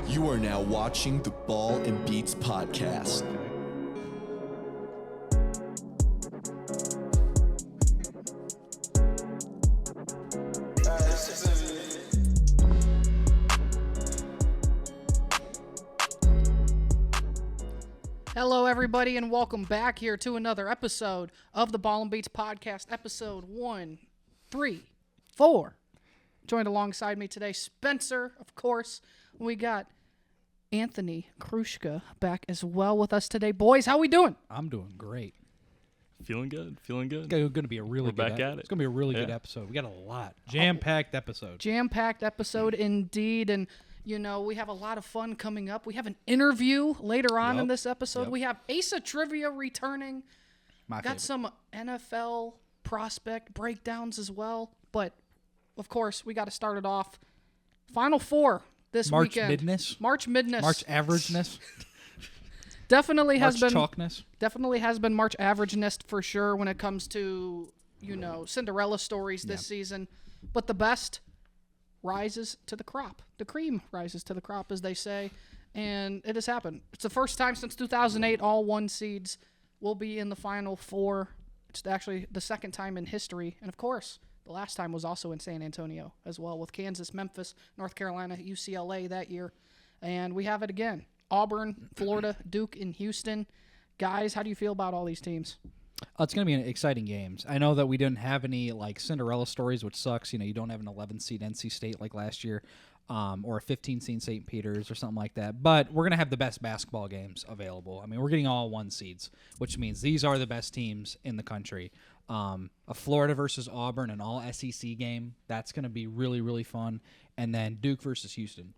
You are now watching the Ball N Beatz Podcast. Hello, everybody, and welcome back here to another episode of the Ball N Beatz Podcast, episode 134. Joined alongside me today, Spencer, of course. We got Anthony Krushka back as well with us today. Boys, how we doing? I'm doing great. Feeling good. It's going to be a really good back at it. It's going to be a really good episode. We got a lot. Jam-packed episode. Jam-packed episode indeed, and you know, we have a lot of fun coming up. We have an interview later on in this episode. We have Asa Trivia returning. Got some NFL prospect breakdowns as well. But, of course, we got to start it off. Final Four this weekend. March Midness. March averageness. Definitely has been chalkness. Definitely has been March averageness for sure when it comes to, you know, Cinderella stories this season. But the best rises to the crop. The cream rises to the crop, as they say, and it has happened. It's the first time since 2008 all one seeds will be in the Final Four. It's actually the second time in history, and of course, the last time was also in San Antonio as well, with Kansas, Memphis, North Carolina, UCLA that year, and we have it again. Auburn, Florida, Duke, and Houston. Guys, how do you feel about all these teams? It's going to be an exciting games. I know that we didn't have any like Cinderella stories, which sucks. You know, you don't have an 11 seed NC State like last year, or a 15 seed St. Peter's or something like that. But we're going to have the best basketball games available. I mean, we're getting all one seeds, which means these are the best teams in the country. A Florida versus Auburn, an all SEC game. That's going to be really, really fun. And then Duke versus Houston.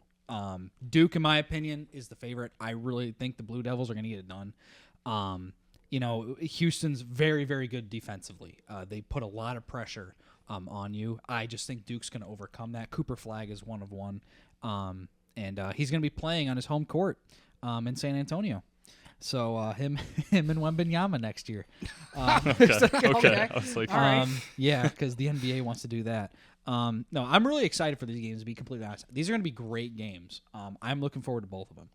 Duke, in my opinion, is the favorite. I really think the Blue Devils are going to get it done. You know, Houston's very, very good defensively. They put a lot of pressure on you. I just think Duke's going to overcome that. Cooper Flagg is one of one, and he's going to be playing on his home court in San Antonio. So him and Wembanyama next year. Okay. I was like, yeah, because the NBA wants to do that. No, I'm really excited for these games, to be completely honest. These are going to be great games. I'm looking forward to both of them.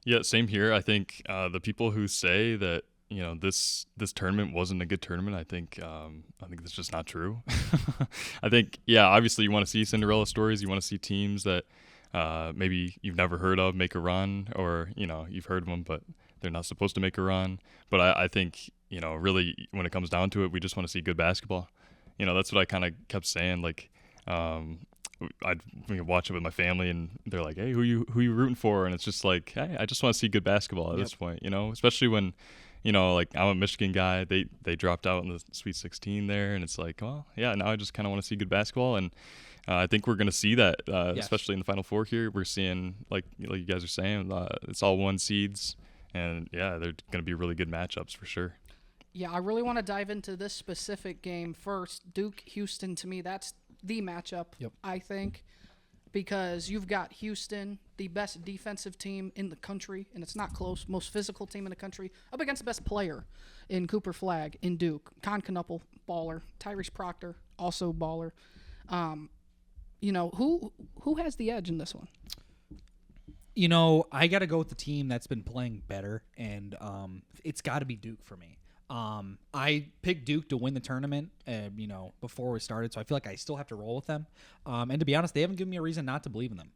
Yeah, same here. I think the people who say that, you know, this tournament wasn't a good tournament, I think that's just not true. I think, obviously you want to see Cinderella stories. You want to see teams that maybe you've never heard of make a run, or, you know, you've heard of them, but they're not supposed to make a run. But I think, you know, really when it comes down to it, we just want to see good basketball. You know, that's what I kind of kept saying. Like, I'd watch it with my family, and they're like, "Hey, who you rooting for?" And it's just like, "Hey, I just want to see good basketball at this point." You know, especially when, you know, like I'm a Michigan guy. They dropped out in the Sweet 16 there, and it's like, well, yeah, now I just kind of want to see good basketball, and I think we're going to see that, especially in the Final Four here. We're seeing, like you guys are saying, it's all one seeds, and they're going to be really good matchups for sure. Yeah, I really want to dive into this specific game first. Duke-Houston, to me, that's the matchup, I think, because you've got Houston, the best defensive team in the country, and it's not close, most physical team in the country, up against the best player in Cooper Flagg in Duke. Con Knuppel, baller. Tyrese Proctor, also baller. You know, who has the edge in this one? You know, I got to go with the team that's been playing better, and it's got to be Duke for me. I picked Duke to win the tournament, you know, before we started, so I feel like I still have to roll with them. And to be honest, they haven't given me a reason not to believe in them.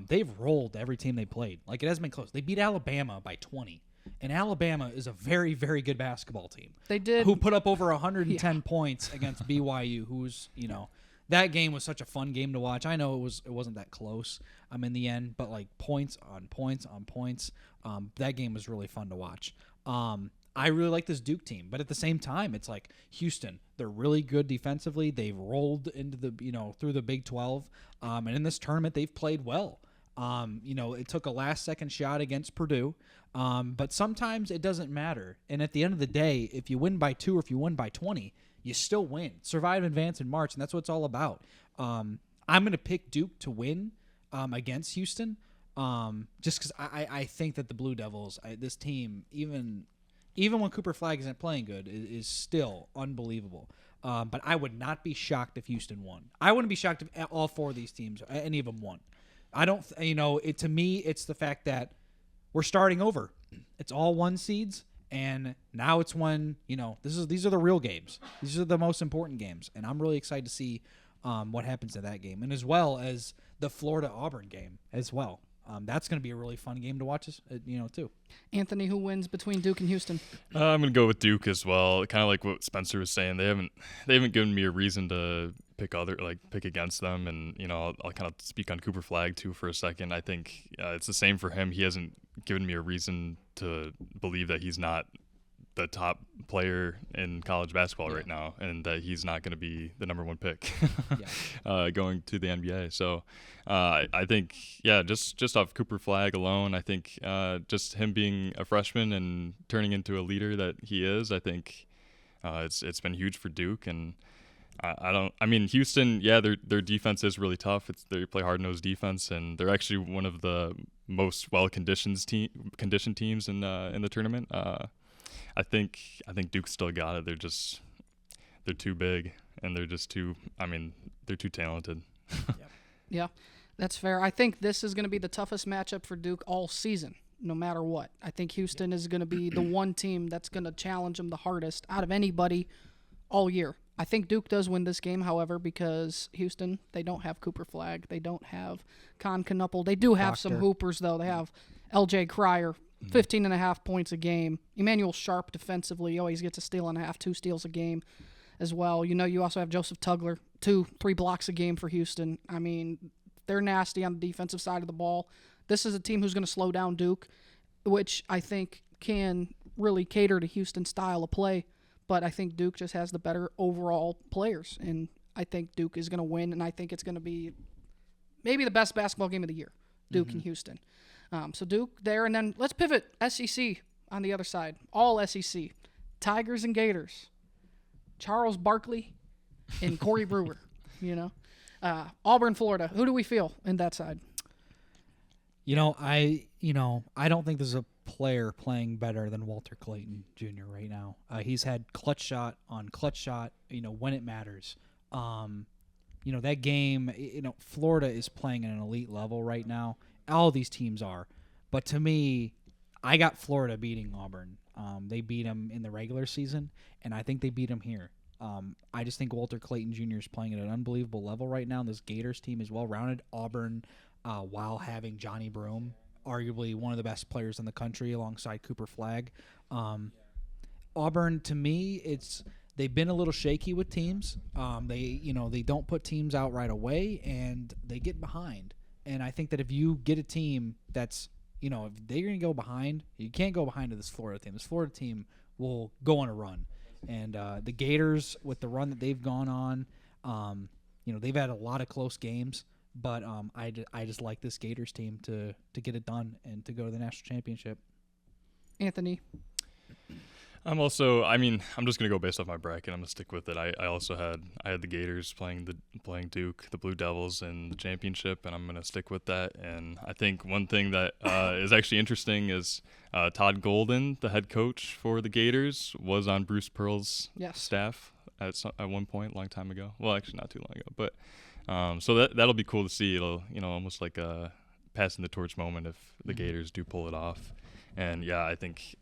They've rolled every team they played. Like, it hasn't been close. They beat Alabama by 20, and Alabama is a very, very good basketball team. They did. Who put up over 110 points against BYU, who's, you know, that game was such a fun game to watch. I know it wasn't that close in the end, but like points on points on points. That game was really fun to watch. I really like this Duke team, but at the same time, it's like Houston. They're really good defensively. They've rolled into the, you know, through the Big 12, and in this tournament, they've played well. You know, it took a last-second shot against Purdue, but sometimes it doesn't matter. And at the end of the day, if you win by 2 or if you win by 20, you still win. Survive, advance, and march, and that's what it's all about. I'm going to pick Duke to win against Houston, just because I think that the Blue Devils, this team, even when Cooper Flagg isn't playing good, is still unbelievable. But I would not be shocked if Houston won. I wouldn't be shocked if all four of these teams, any of them won. I don't, to me, it's the fact that we're starting over. It's all 1 seeds, and now it's when, these are the real games. These are the most important games, and I'm really excited to see what happens in that game, and as well as the Florida-Auburn game as well. That's going to be a really fun game to watch, too. Anthony, who wins between Duke and Houston? I'm going to go with Duke as well. Kind of like what Spencer was saying. They haven't given me a reason to pick against them, and I'll kind of speak on Cooper Flagg too for a second. I think it's the same for him. He hasn't given me a reason to believe that he's not the top player in college basketball right now, and that he's not going to be the number 1 pick going to the NBA. So I think, just off Cooper Flagg alone, I think just him being a freshman and turning into a leader that he is, I think it's been huge for Duke. And Houston, their defense is really tough. They play hard-nosed defense, and they're actually one of the most well-conditioned teams in the tournament. I think Duke's still got it. They're too big, and they're too talented. Yeah, that's fair. I think this is going to be the toughest matchup for Duke all season, no matter what. I think Houston is going to be the one team that's going to challenge them the hardest out of anybody all year. I think Duke does win this game, however, because Houston, they don't have Cooper Flagg. They don't have Con Knuppel. They do have some hoopers, though. They have L.J. Cryer, 15.5 points a game. Emmanuel Sharp defensively always gets a steal and a half, 2 steals a game as well. You also have Joseph Tugler, 2-3 blocks a game for Houston. They're nasty on the defensive side of the ball. This is a team who's going to slow down Duke, which I think can really cater to Houston's style of play. But I think Duke just has the better overall players, and I think Duke is going to win, and I think it's going to be maybe the best basketball game of the year, Duke and Houston. So Duke there, and then let's pivot. SEC on the other side, all SEC. Tigers and Gators. Charles Barkley and Corey Brewer, Auburn, Florida. Who do we feel in that side? I don't think there's a player playing better than Walter Clayton Jr. right now. He's had clutch shot on clutch shot, when it matters. That game, Florida is playing at an elite level right now. All these teams are. But to me, I got Florida beating Auburn. They beat them in the regular season, and I think they beat them here. I just think Walter Clayton Jr. is playing at an unbelievable level right now. This Gators team is well-rounded. Auburn, while having Johnny Broome, arguably one of the best players in the country alongside Cooper Flagg. Auburn, to me, they've been a little shaky with teams. They don't put teams out right away, and they get behind. And I think that if you get a team that's, if they're going to go behind, you can't go behind to this Florida team. This Florida team will go on a run. And the Gators, with the run that they've gone on, they've had a lot of close games. But I just like this Gators team to get it done and to go to the national championship. Anthony? I'm just going to go based off my bracket. I'm going to stick with it. I had the Gators playing Duke, the Blue Devils in the championship, and I'm going to stick with that. And I think one thing that is actually interesting is Todd Golden, the head coach for the Gators, was on Bruce Pearl's staff at one point, a long time ago. Well, actually not too long ago, but so that'll be cool to see. It'll, almost like a passing the torch moment if the Gators do pull it off. And I think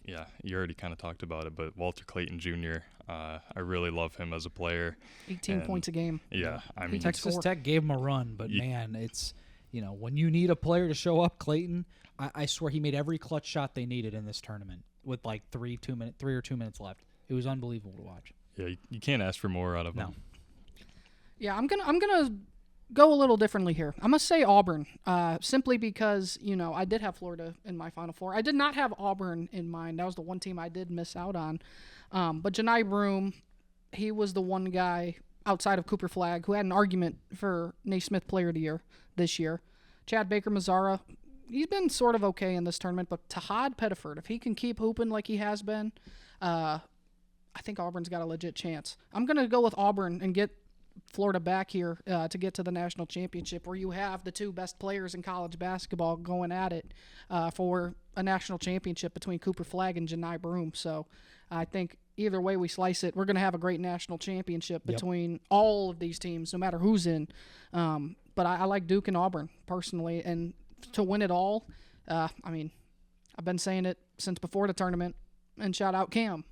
you already kind of talked about it, but Walter Clayton Jr., I really love him as a player. 18 points a game. Yeah. Texas Tech gave him a run, but man, it's, when you need a player to show up, Clayton, I swear he made every clutch shot they needed in this tournament with like 3 or 2 minutes left. It was unbelievable to watch. Yeah, you can't ask for more out of him. Yeah, I'm gonna go a little differently here. I'm gonna say Auburn, simply because I did have Florida in my Final Four. I did not have Auburn in mind. That was the one team I did miss out on. But Johnny Broome, he was the one guy outside of Cooper Flagg who had an argument for Naismith Player of the Year this year. Chad Baker-Mazara, he's been sort of okay in this tournament, but Tahad Pettiford, if he can keep hooping like he has been, I think Auburn's got a legit chance. I'm gonna go with Auburn and get Florida back here to get to the national championship, where you have the 2 best players in college basketball going at it for a national championship between Cooper Flagg and Johnny Broome. So I think either way we slice it, we're going to have a great national championship between all of these teams, no matter who's in. But I like Duke and Auburn personally, and to win it all. I mean, I've been saying it since before the tournament. And shout out Cam.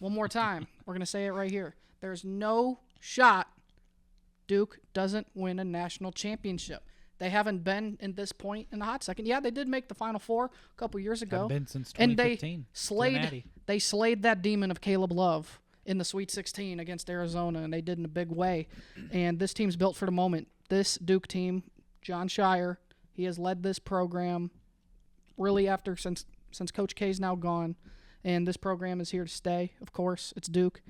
One more time. We're going to say it right here. There's no shot Duke doesn't win a national championship. They haven't been in this point in a hot second. Yeah, they did make the Final Four a couple years ago. Haven't been since And 2015. they slayed that demon of Caleb Love in the Sweet 16 against Arizona, and they did in a big way. And this team's built for the moment. This Duke team, John Shire, he has led this program really since Coach K's now gone. And this program is here to stay, of course. It's Duke.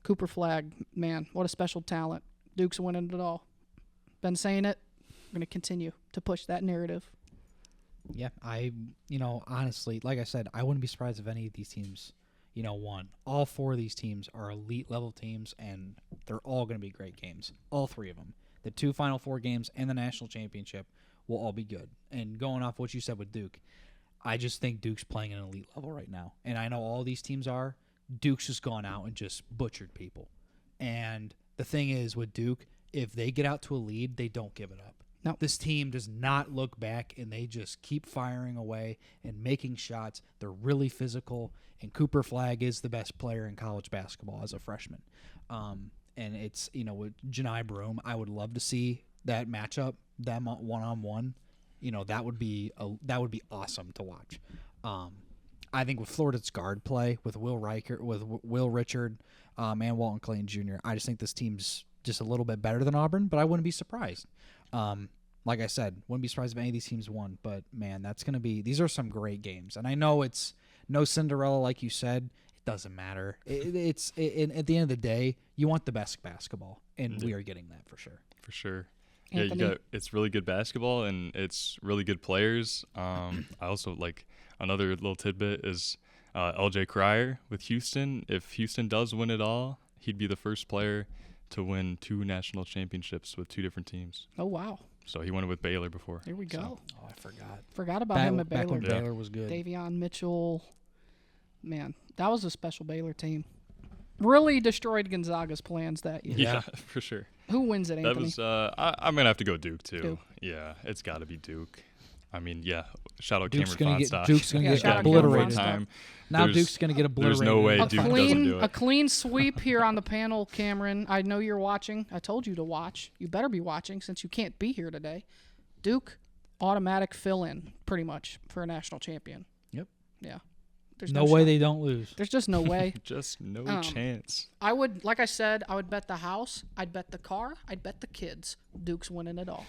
Cooper Flagg, man, what a special talent. Duke's winning it all. Been saying it. I'm going to continue to push that narrative. Yeah, honestly, like I said, I wouldn't be surprised if any of these teams, won. All 4 of these teams are elite level teams, and they're all going to be great games. All 3 of them. The 2 Final Four games and the national championship will all be good. And going off what you said with Duke, I just think Duke's playing at an elite level right now. And I know all these teams are. Duke's just gone out and just butchered people. And the thing is with Duke, if they get out to a lead, they don't give it up. No. This team does not look back, and they just keep firing away and making shots. They're really physical, and Cooper Flagg is the best player in college basketball as a freshman. And it's, with Janai Broome, I would love to see that matchup, them one-on-one. That would be awesome to watch. I think with Florida's guard play, with Will Richard, and Walton Clayton Jr., I just think this team's just a little bit better than Auburn, but I wouldn't be surprised. Like I said, wouldn't be surprised if any of these teams won, but man, these are some great games. And I know it's no Cinderella, like you said. It doesn't matter. At the end of the day, you want the best basketball, and we are getting that for sure. For sure. Anthony? Yeah, it's really good basketball, and it's really good players. I also like another little tidbit is LJ Cryer with Houston. If Houston does win it all, he'd be the first player to win 2 national championships with 2 different teams. Oh, wow. So he won it with Baylor before. Here we go. So. Oh, I forgot. Forgot about him at Back Baylor. when Baylor was good. Davion Mitchell. Man, that was a special Baylor team. Really destroyed Gonzaga's plans that year. Yeah, for sure. Who wins it, Anthony? That was I'm going to have to go Duke, too. Duke. Yeah, it's got to be Duke. I mean, yeah, shout out Duke's Cameron gonna Fonstock. Duke's going to shout get out Cameron obliterated. Fonstock. Now Duke's going to get obliterated. There's no way a Duke doesn't do it. A clean sweep here on the panel, Cameron. I know you're watching. I told you to watch. You better be watching since you can't be here today. Duke, automatic fill-in, pretty much, for a national champion. Yep. Yeah. There's no way shot. they don't lose. There's just no way. Just no chance. I would, like I said, I would bet the house. I'd bet the car. I'd bet the kids. Duke's winning it all.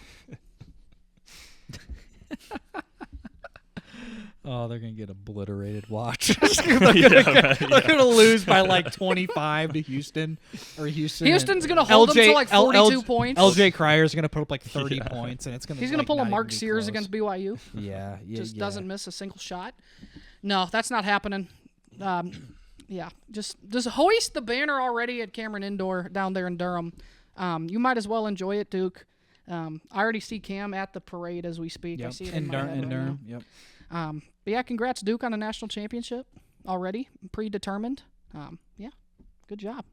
Oh, they're going to get obliterated. Watch. They're going to lose by like 25 to Houston. Houston's going to hold them to like 42 points. LJ Cryer's going to put up like 30 points, and it's going to. He's going to pull a Mark Sears close. against BYU. Yeah. Just doesn't miss a single shot. No, that's not happening. Yeah, just hoist the banner already at Cameron Indoor down there in Durham. You might as well enjoy it, Duke. I already see Cam at the parade as we speak. Yep. I see it in my head right Durham. now. Yep. But yeah, congrats, Duke, on a national championship already, predetermined. Yeah, good job.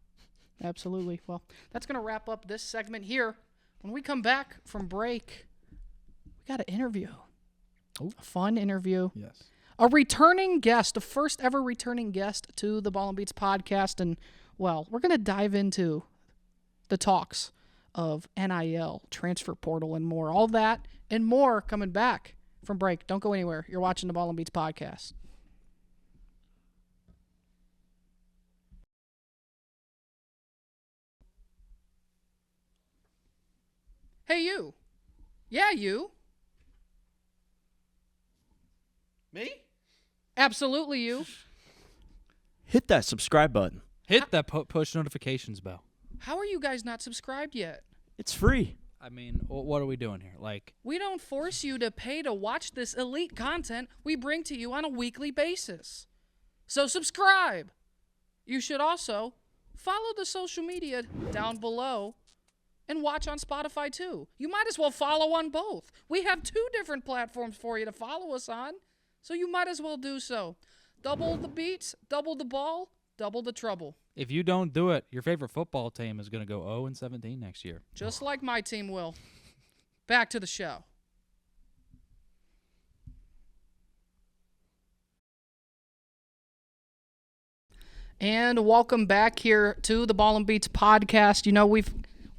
Absolutely. Well, that's going to wrap up this segment here. When we come back from break, we got an interview. Ooh. A fun interview. Yes. A returning guest, the first ever returning guest to the Ball N Beatz podcast. And, well, we're going to dive into the talks of NIL, transfer portal, and more. All that and more coming back from break. Don't go anywhere. You're watching the Ball N Beatz podcast. Hey, you. Yeah, you. Me? Absolutely you. Hit that subscribe button. Hit that push notifications bell. How are you guys not subscribed yet? It's free. I mean, what are we doing here? Like, We don't force you to pay to watch this elite content we bring to you on a weekly basis. So subscribe. You should also follow the social media down below and watch on Spotify too. You might as well follow on both. We have 2 different platforms for you to follow us on, so you might as well do so. Double the beats, double the ball, double the trouble. if you don't do it, your favorite football team is going to go 0-17 next year. Just like my team will. back to the show. And welcome back here to the Ball N Beatz Podcast. You know, we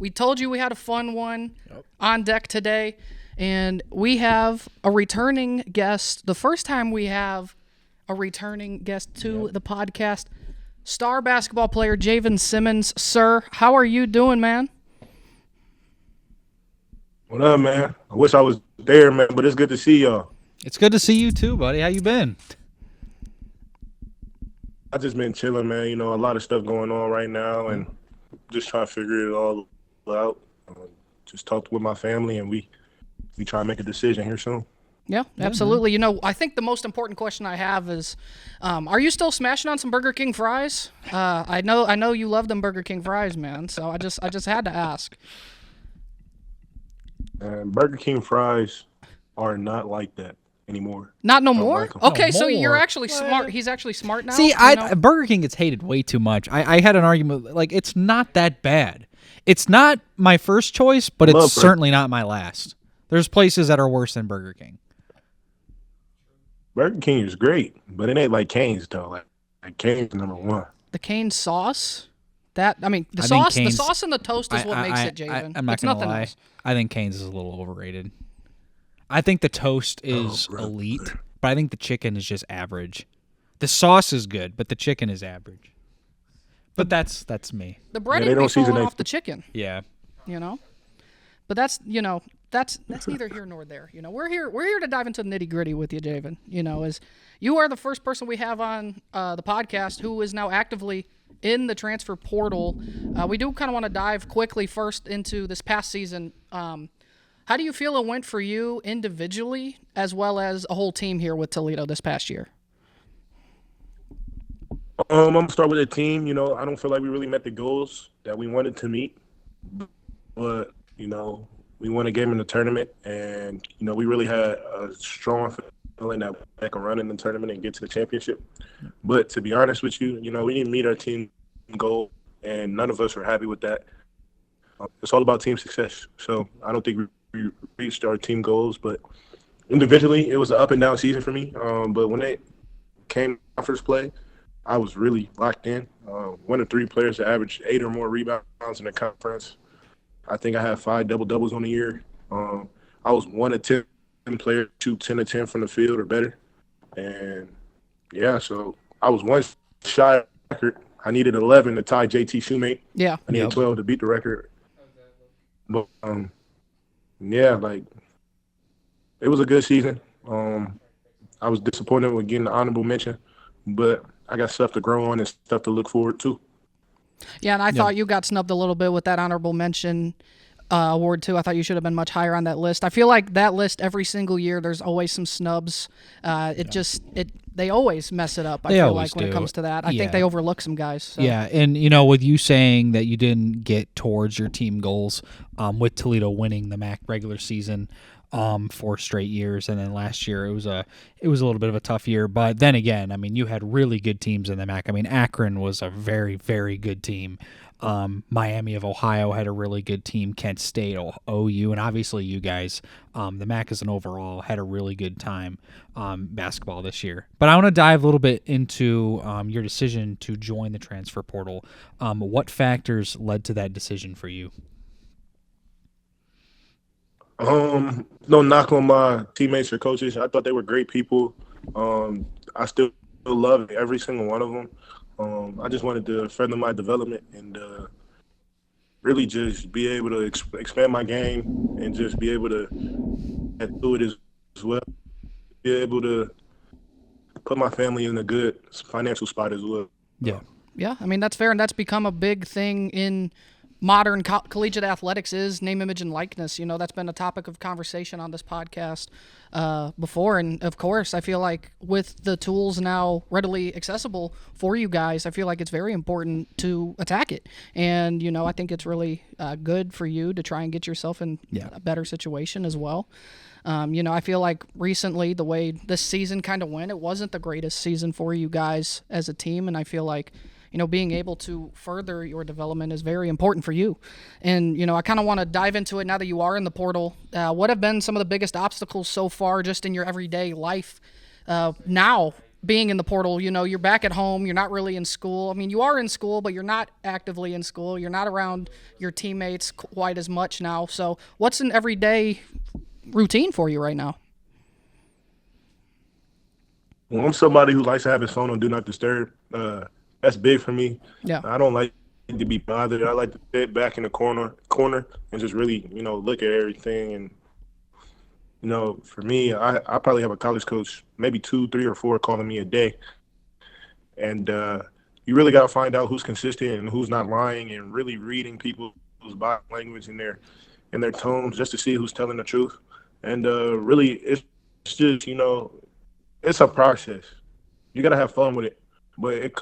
told you we had a fun one on deck today, and we have a returning guest. The first time we have a returning guest to the podcast, star basketball player Javan Simmons. Sir, how are you doing, man? What up, man? I wish I was there, man, but it's good to see y'all. It's good to see you too, buddy. How you been? I just been chilling, man. You know, a lot of stuff going on right now, and just trying to figure it all out. Just talked with my family, and we try to make a decision here soon. Yeah, absolutely. You know, I think the most important question I have is, are you still smashing on some Burger King fries? I know you love them Burger King fries, man. So I just had to ask. And Burger King fries are not like that anymore. Not no more? like 'em. Okay, No so you're more. actually smart. He's actually smart now. See, you know? Burger King gets hated way too much. I had an argument, like, it's not that bad. It's not my first choice, but it's certainly not my last. There's places that are worse than Burger King. Burger King is great, but it ain't like Cane's, though. Like Cane's number one. The Cane sauce. The I think sauce and the toast is what makes it, Javan. I'm not It's gonna nothing lie. else. I think Cane's is a little overrated. I think the toast is elite, but I think the chicken is just average. The sauce is good, but the chicken is average. But that's me. The bread they ain't don't be falling season off it. the chicken, Yeah. you know. But that's neither here nor there. You know, we're here to dive into the nitty gritty with you, Javan. You know, as you are the first person we have on the podcast who is now actively in the transfer portal. We do kind of want to dive quickly first into this past season. How do you feel it went for you individually as well as a whole team here with Toledo this past year? I'm gonna start with the team. You know, I don't feel like we really met the goals that we wanted to meet, but you know, we won a game in the tournament, and you know, we really had a strong feeling that we can run in the tournament and get to the championship. But to be honest with you, you know, we didn't meet our team goal, and none of us were happy with that. It's all about team success. So I don't think we reached our team goals, but individually, it was an up and down season for me. But when it came to conference play, I was really locked in. One of three players to average 8 or more rebounds in the conference. I think I had 5 double-doubles on the year. I was 1 of 10 players to shoot 10 of 10 from the field or better. And, yeah, so I was one shy of the record. I needed 11 to tie JT Shoemate. Yeah. I needed 12 to beat the record. But, yeah, like, it was a good season. I was disappointed with getting the honorable mention, but I got stuff to grow on and stuff to look forward to. Yeah, and I thought you got snubbed a little bit with that honorable mention award too. I thought you should have been much higher on that list. I feel like that list every single year, there's always some snubs. They always mess it up. I feel like when it comes to that, I think they overlook some guys. So. Yeah, and you know, with you saying that you didn't get towards your team goals, with Toledo winning the MAC regular season 4 straight years, and then last year it was a little bit of a tough year. But then again, I mean, you had really good teams in the MAC. I mean, Akron was a very, very good team. Miami of Ohio had a really good team. Kent State, OU, and obviously you guys, the MAC as an overall had a really good time basketball this year. But I want to dive a little bit into your decision to join the transfer portal. What factors led to that decision for you? No knock on my teammates or coaches. I thought they were great people. I still love every single one of them. I just wanted to further my development and really just be able to expand my game and just be able to do it as well. Be able to put my family in a good financial spot as well. Yeah. Yeah, I mean, that's fair, and that's become a big thing in modern collegiate athletics is name, image, and likeness. You know, that's been a topic of conversation on this podcast before. And, of course, I feel like with the tools now readily accessible for you guys, I feel like it's very important to attack it. And, you know, I think it's really good for you to try and get yourself in a better situation as well. You know, I feel like recently the way this season kind of went, it wasn't the greatest season for you guys as a team. And I feel like, being able to further your development is very important for you. And, I kind of want to dive into it now that you are in the portal. What have been some of the biggest obstacles so far just in your everyday life now? Being in the portal, you're back at home. You're not really in school. I mean, you are in school, but you're not actively in school. You're not around your teammates quite as much now. So what's an everyday routine for you right now? Well, I'm somebody who likes to have his phone on Do Not Disturb. That's big for me. Yeah. I don't like to be bothered. I like to sit back in the corner and just really, look at everything. And, for me, I probably have a college coach, maybe 2, 3, or 4 calling me a day. And you really got to find out who's consistent and who's not lying, and really reading people's body language and their tones just to see who's telling the truth. And really, it's just, it's a process. You got to have fun with it. But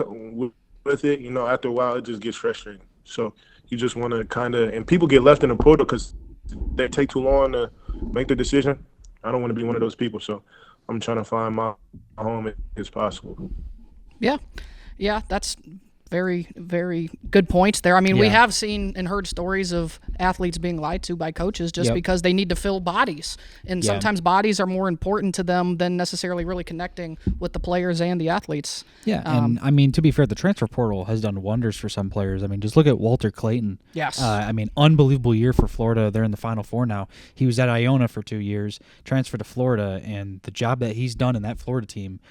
with it, after a while, it just gets frustrating. So you just want to kind of – and people get left in the portal because they take too long to make the decision. I don't want to be one of those people. So I'm trying to find my home as possible. Yeah. Yeah, that's very, very good points there. I mean, we have seen and heard stories of athletes being lied to by coaches just because they need to fill bodies. And sometimes bodies are more important to them than necessarily really connecting with the players and the athletes. Yeah, and I mean, to be fair, the transfer portal has done wonders for some players. I mean, just look at Walter Clayton. Yes. I mean, unbelievable year for Florida. They're in the Final Four now. He was at Iona for 2 years, transferred to Florida, and the job that he's done in that Florida team,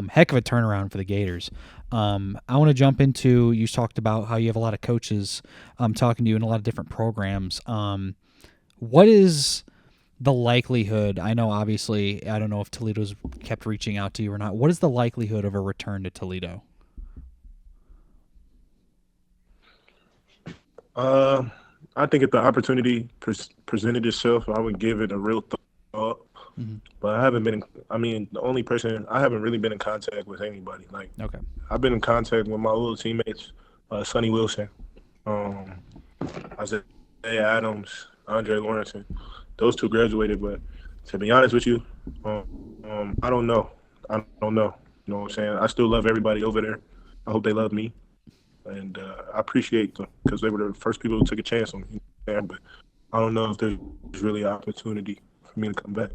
heck of a turnaround for the Gators. I want to jump into, you talked about how you have a lot of coaches talking to you in a lot of different programs. What is the likelihood, I know obviously, I don't know if Toledo's kept reaching out to you or not, what is the likelihood of a return to Toledo? I think if the opportunity presented itself, I would give it a real thought. Mm-hmm. But I haven't been the only person, I haven't really been in contact with anybody. Like, okay, I've been in contact with my little teammates, Sonny Wilson, Isaiah Adams, Andre Lawrence. Those 2 graduated, but to be honest with you, I don't know. I don't know. You know what I'm saying? I still love everybody over there. I hope they love me. And I appreciate them because they were the first people who took a chance on me. But I don't know if there's really an opportunity for me to come back.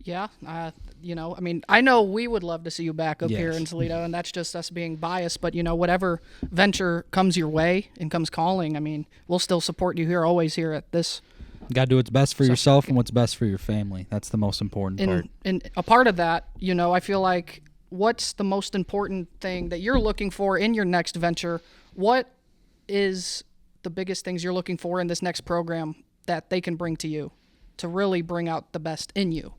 Yeah, I know we would love to see you back up here in Toledo, and that's just us being biased. But, whatever venture comes your way and comes calling, we'll still support you here, always here at this. You got to do what's best for yourself and what's best for your family. That's the most important part. And a part of that, I feel like what's the most important thing that you're looking for in your next venture? What is the biggest things you're looking for in this next program that they can bring to you to really bring out the best in you?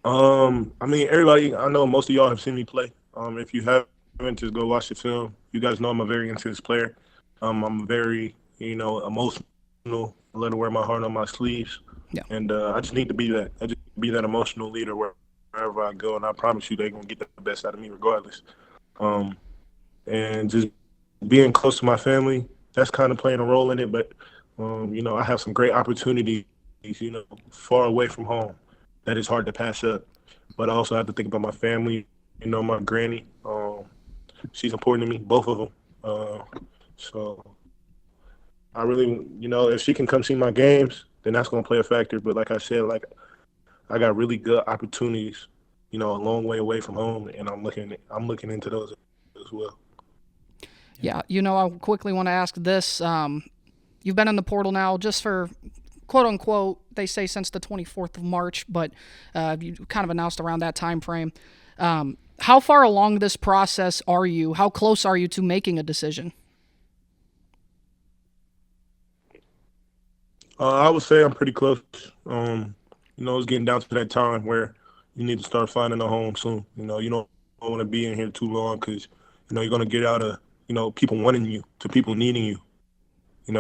Everybody, I know most of y'all have seen me play. If you haven't, just go watch the film. You guys know I'm a very intense player. I'm very, emotional. I let to wear my heart on my sleeves. Yeah. And I just need to be that. I just need to be that emotional leader wherever I go. And I promise you they're going to get the best out of me regardless. And just being close to my family, that's kind of playing a role in it. But, I have some great opportunities, far away from home. That is hard to pass up. But I also have to think about my family, my granny. She's important to me, both of them. So I really, if she can come see my games, then that's going to play a factor. But like I said, I got really good opportunities, a long way away from home, and I'm looking into those as well. Yeah, I quickly want to ask this. You've been in the portal now just for – quote unquote, they say since the 24th of March, but you kind of announced around that time frame. How far along this process are you? How close are you to making a decision? I would say I'm pretty close. It's getting down to that time where you need to start finding a home soon. You don't want to be in here too long because, you're going to get out of, people wanting you to people needing you,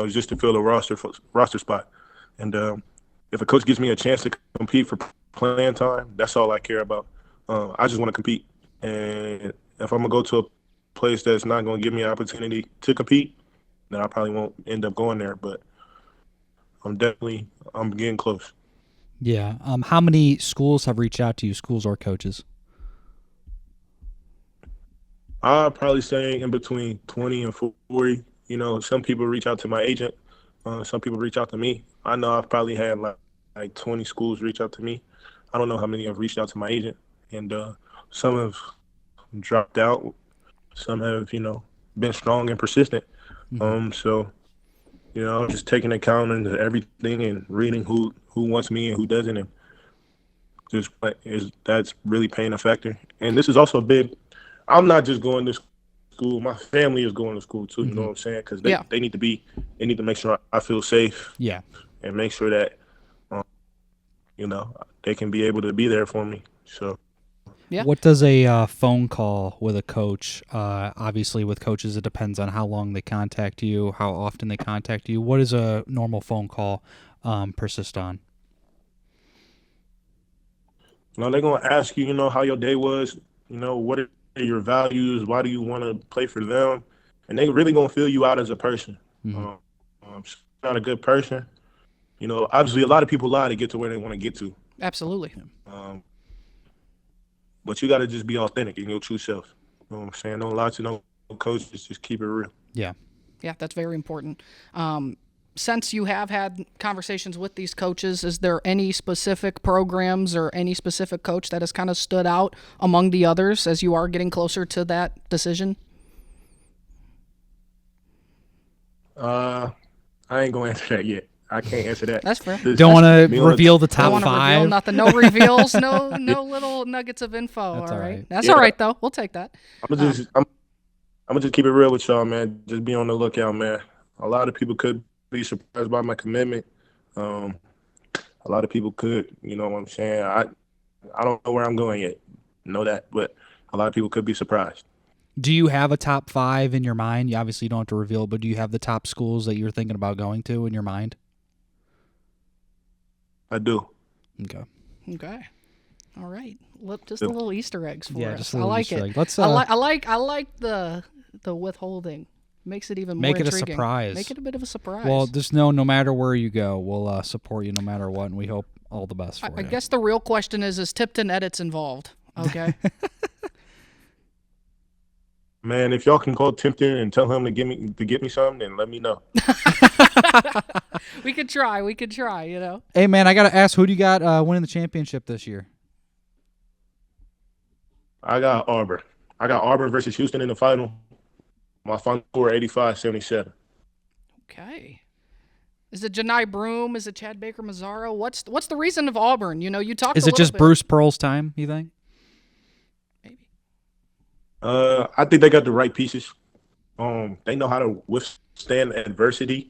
just to fill a roster spot. And if a coach gives me a chance to compete for playing time, that's all I care about. I just want to compete. And if I'm going to go to a place that's not going to give me an opportunity to compete, then I probably won't end up going there. But I'm getting close. Yeah. How many schools have reached out to you, schools or coaches? I'd probably say in between 20 and 40. You know, some people reach out to my agent. Some people reach out to me. I know I've probably had like 20 schools reach out to me. I don't know how many have reached out to my agent. And some have dropped out. Some have, been strong and persistent. So, just taking account into everything and reading who wants me and who doesn't. And that's really playing a factor. And this is also big. I'm not just going to school. My family is going to school too. You know what I'm saying? Because they need to make sure I feel safe. Yeah. And make sure that, they can be able to be there for me. So. Yeah. What does a phone call with a coach? Obviously, with coaches, it depends on how long they contact you, how often they contact you. What does a normal phone call persist on? They're going to ask you, how your day was, what are your values, why do you want to play for them, and they really going to fill you out as a person. Not a good person. Obviously a lot of people lie to get to where they want to get to. Absolutely. But you got to just be authentic in your true self. You know what I'm saying? Don't lie to no coaches, just keep it real. Yeah. Yeah, that's very important. Since you have had conversations with these coaches, is there any specific programs or any specific coach that has kind of stood out among the others as you are getting closer to that decision? I ain't going to answer that yet. I can't answer that. That's fair. Don't want to reveal the Don't top want to reveal five. nothing. No reveals. No little nuggets of info. That's all all right. right. That's Yeah. all right though. We'll take that. I'm gonna just keep it real with y'all, man. Just be on the lookout, man. A lot of people could be surprised by my commitment. A lot of people could, you know what I'm saying? I don't know where I'm going yet. Know that, but a lot of people could be surprised. Do you have a top five in your mind? You obviously don't have to reveal, but do you have the top schools that you're thinking about going to in your mind? I do. Okay. Okay. All right. Just a little Easter eggs for us. just a I little like Easter it. egg. Let's, I like the withholding. Makes it even more Make it a intriguing. surprise. Make it a bit of a surprise. Well, just know no matter where you go, we'll support you no matter what, and we hope all the best for you. I guess the real question is Tipton Edits involved? Okay. Man, if y'all can call Tipton and tell him to get me something, then let me know. We could try, Hey, man, I got to ask, who do you got winning the championship this year? I got Auburn. I got Auburn versus Houston in the final. My final score 85-77. Okay. Is it Janai Broom? Is it Chad Baker Mazzaro? What's the reason of Auburn? You talked. Is it just Bruce Pearl's time, you think? Maybe. I think they got the right pieces. They know how to withstand adversity.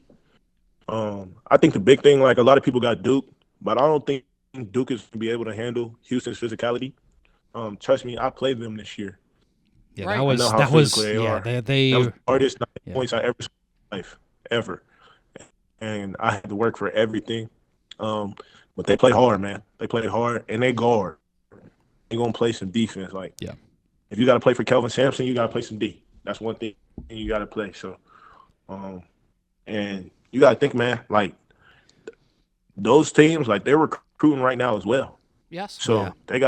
I think the big thing, like a lot of people got Duke, but I don't think Duke is going to be able to handle Houston's physicality. Trust me, I played them this year. Yeah, Right. that was I know how that was physical they are. they That was the hardest 9 Yeah. points I ever saw in my life, ever. And I had to work for everything. But they play hard, man. They play hard, and they guard. They're going to play some defense. Like, Yeah. if you got to play for Kelvin Sampson, you got to play some D. That's one thing you got to play. So, and you got to think, man, like, those teams, like, they're recruiting right now as well. Yes. So they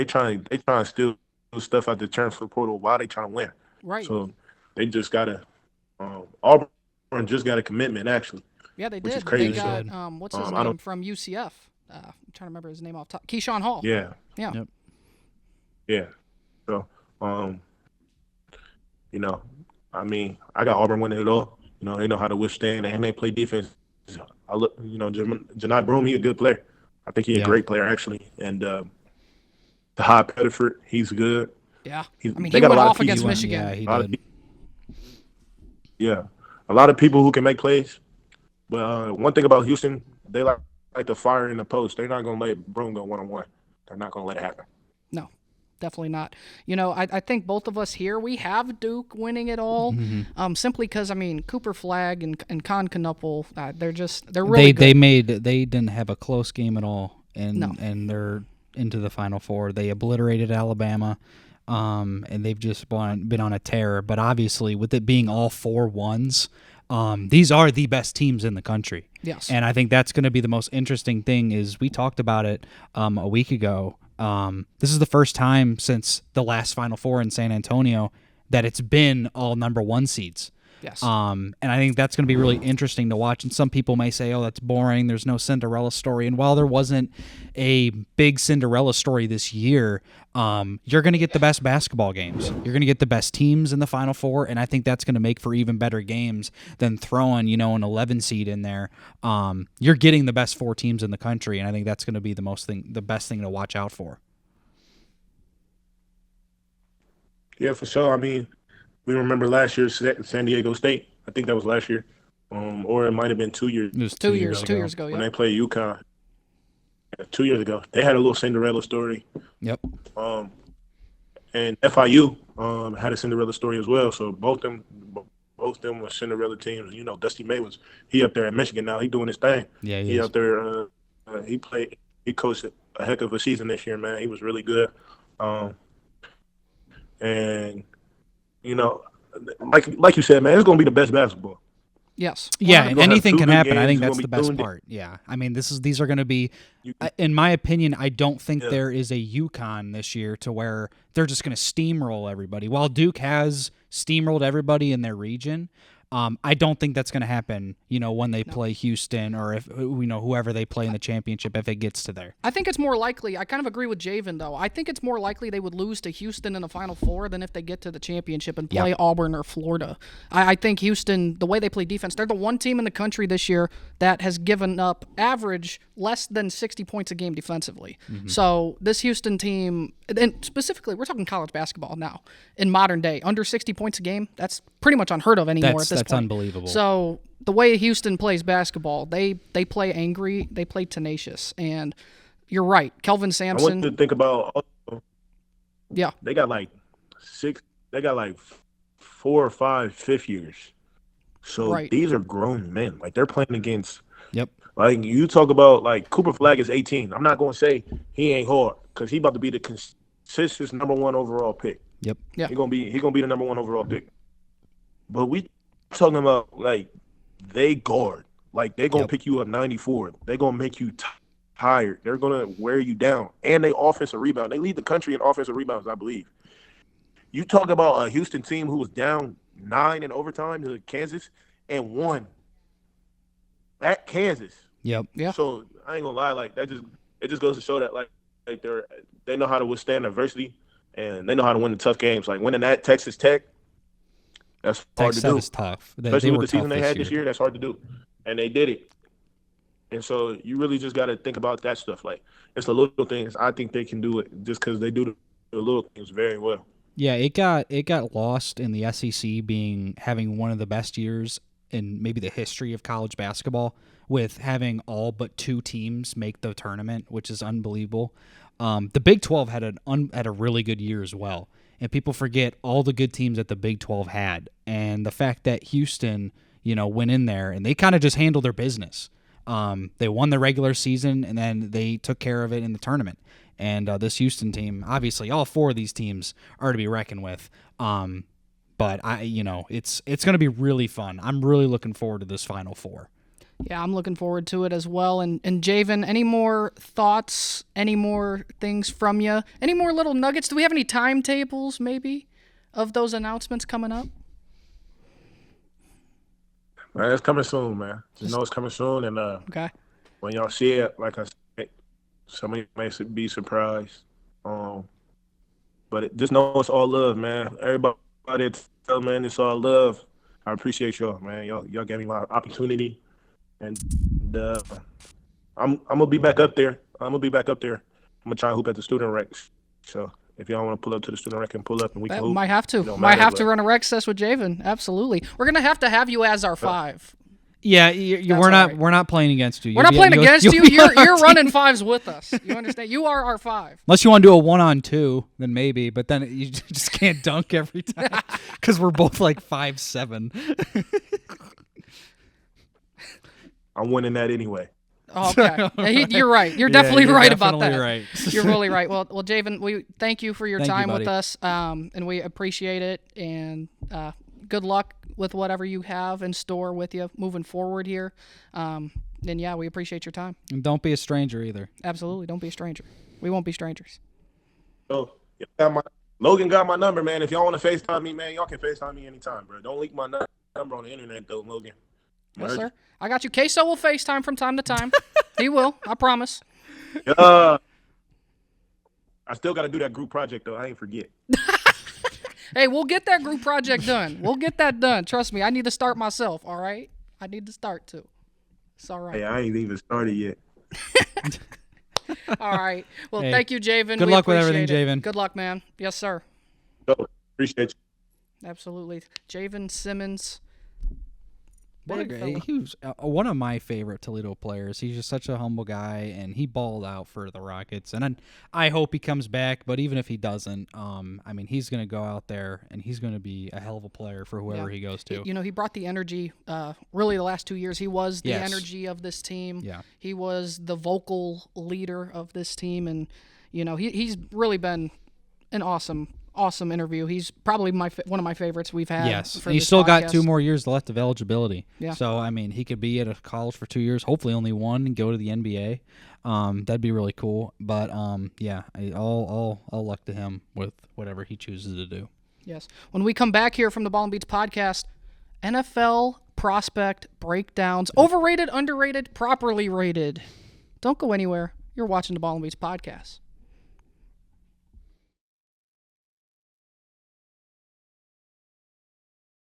trying to steal stuff out the transfer portal while they trying to win. Right. So they just got to Auburn just got a commitment, actually. Yeah, they which did. is crazy. They got Good. what's his I name don't- from UCF? I'm trying to remember his name off top. Keyshawn Hall. Yeah. Yeah. Yep. Yeah. So, I mean, I got Auburn winning it all. They know how to withstand, and they play defense. I look, Janai Broom, he a good player. I think he's a great player, actually. And the High Pettiford, he's good. Yeah. They I mean, got he a went lot of off against pieces. Yeah, Michigan. he A lot of did. Yeah, a lot of people who can make plays. But one thing about Houston, they like to fire in the post. They're not going to let Broom go one-on-one. They're not going to let it happen. No, definitely not. I think both of us here, we have Duke winning it all, simply because, Cooper Flagg and Con Knuppel, they're really good. They didn't have a close game at all, and they're into the Final Four. They obliterated Alabama, and they've just been on a tear. But obviously, with it being all 4-1s, these are the best teams in the country. Yes. And I think that's going to be the most interesting thing. Is we talked about it a week ago. This is the first time since the last Final Four in San Antonio that it's been all number 1 seeds. Yes. And I think that's going to be really interesting to watch. And some people may say, oh, that's boring. There's no Cinderella story. And while there wasn't a big Cinderella story this year, you're going to get the best basketball games. You're going to get the best teams in the Final Four. And I think that's going to make for even better games than throwing, an 11 seed in there. You're getting the best 4 teams in the country. And I think that's going to be the best thing to watch out for. Yeah, for sure. I mean, we remember last year's San Diego State. I think that was last year. Or it might have been 2 years. It was 2 years. 2 years ago, when yeah. they played UConn. 2 years ago. They had a little Cinderella story. Yep. And FIU had a Cinderella story as well. So both them were Cinderella teams. Dusty May he up there at Michigan now. He doing his thing. Yeah, he up there. He coached a heck of a season this year, man. He was really good. And like you said, man, it's gonna be the best basketball. Yes. Yeah, and anything can happen. I games, think you're that's gonna the be best tuned in. part. Yeah. I mean, these are going to be, in my opinion, I don't think Yeah. there is a UConn this year to where they're just going to steamroll everybody. While Duke has steamrolled everybody in their region, I don't think that's going to happen, when they play Houston or if, whoever they play in the championship, if it gets to there. I think it's more likely. I kind of agree with Javan, though. I think it's more likely they would lose to Houston in the Final Four than if they get to the championship and play Auburn or Florida. I think Houston, the way they play defense, they're the one team in the country this year that has given up average less than 60 points a game defensively. Mm-hmm. So this Houston team, and specifically, we're talking college basketball now, in modern day, under 60 points a game, that's pretty much unheard of anymore at this That's point. unbelievable. So the way Houston plays basketball, they play angry, they play tenacious, and you're right. Kelvin I want Sampson, to think about. yeah, They got like 4 or 5 fifth years. So Right. these are grown men. Like they're playing against. Yep. Like you talk about like Cooper Flag is 18. I'm not going to say he ain't hard because he about to be the consistent #1 overall pick. Yep. Yeah. He gonna be the #1 overall pick. But we talking about like they guard. Like they gonna pick you up 94. They gonna make you tired. They're gonna wear you down. And they offensive rebound. They lead the country in offensive rebounds, I believe. You talk about a Houston team who was down 9 in overtime to Kansas and won at Kansas. Yep. Yeah. So I ain't gonna lie, like it just goes to show that like they know how to withstand adversity and they know how to win the tough games. Like winning at Texas Tech, that's hard to do. Is tough. Especially were with the season tough they had this year, that's hard to do. And they did it. And so you really just got to think about that stuff. Like it's the little things. I think they can do it just because they do the little things very well. Yeah, it got lost in the SEC having one of the best years in maybe the history of college basketball, with having all but 2 teams make the tournament, which is unbelievable. The Big 12 had a really good year as well, and people forget all the good teams that the Big 12 had, and the fact that Houston, went in there and they kind of just handled their business. They won the regular season and then they took care of it in the tournament. And this Houston team, obviously, all 4 of these teams are to be reckoned with. But it's going to be really fun. I'm really looking forward to this Final Four. Yeah, I'm looking forward to it as well. And Javan, any more thoughts, any more things from you? Any more little nuggets? Do we have any timetables, maybe, of those announcements coming up? Man, it's coming soon, man. Just know it's coming soon. And Okay. when y'all see it, like I said, somebody may be surprised. But just know it's all love, man. Everybody tell man, it's all love. I appreciate y'all, man. Y'all gave me my opportunity. And I'm gonna be back up there. I'm gonna try to hoop at the student recs. So if y'all want to pull up to the student rec and pull up and we can hoop. Might have to. No Might matter have to what. run a rec sess with Javan. Absolutely. We're gonna have you as our 5. Yeah, we're not right. we're not playing against you. We're not playing against you. you'll be on our You're team. running 5s with us. You understand? You are our 5. Unless you want to do a 1-on-2, then maybe. But then you just can't dunk every time because we're both like 5'7". I'm winning that anyway. Oh, okay. Yeah, you're right. You're definitely you're right about definitely that. right. You're really right. Well, Javan, we thank you for your Thank you, time with buddy. us, and we appreciate it. And good luck with whatever you have in store with you moving forward here. And yeah, we appreciate your time. And don't be a stranger either. Absolutely, don't be a stranger. We won't be strangers. So Logan got my number, man. If y'all want to FaceTime me, man, y'all can FaceTime me anytime, bro. Don't leak my number on the internet, though, Logan. Yes, sir. I got you. Queso will FaceTime from time to time. He will. I promise. I still got to do that group project, though. I ain't forget. Hey, we'll get that group project done. We'll get that done. Trust me. I need to start myself, all right? I need to start, too. It's all right. Hey, I ain't even started yet. All right. Well, Hey, thank you, Javan. good We luck with appreciate everything, it. Javan. Good luck, man. Yes, sir. So, appreciate you. Absolutely. Javan Simmons. What Big fella. he was one of my favorite Toledo players. He's just such a humble guy, and he balled out for the Rockets. And I hope he comes back, but even if he doesn't, I mean, he's going to go out there, and he's going to be a hell of a player for whoever he goes to. You know, he brought the energy. Really, the last 2 years, he was the Yes. energy of this team. Yeah. He was the vocal leader of this team, and you know, he's really been an awesome interview. He's probably one of my favorites we've had. Yes, for and he's this still got podcast. 2 more years left of eligibility. Yeah. So, I mean, he could be at a college for 2 years, hopefully only one, and go to the NBA. That'd be really cool. But, yeah, all luck to him with whatever he chooses to do. Yes. When we come back here from the Ball N Beatz podcast, NFL prospect breakdowns, overrated, underrated, properly rated. Don't go anywhere. You're watching the Ball N Beatz podcast.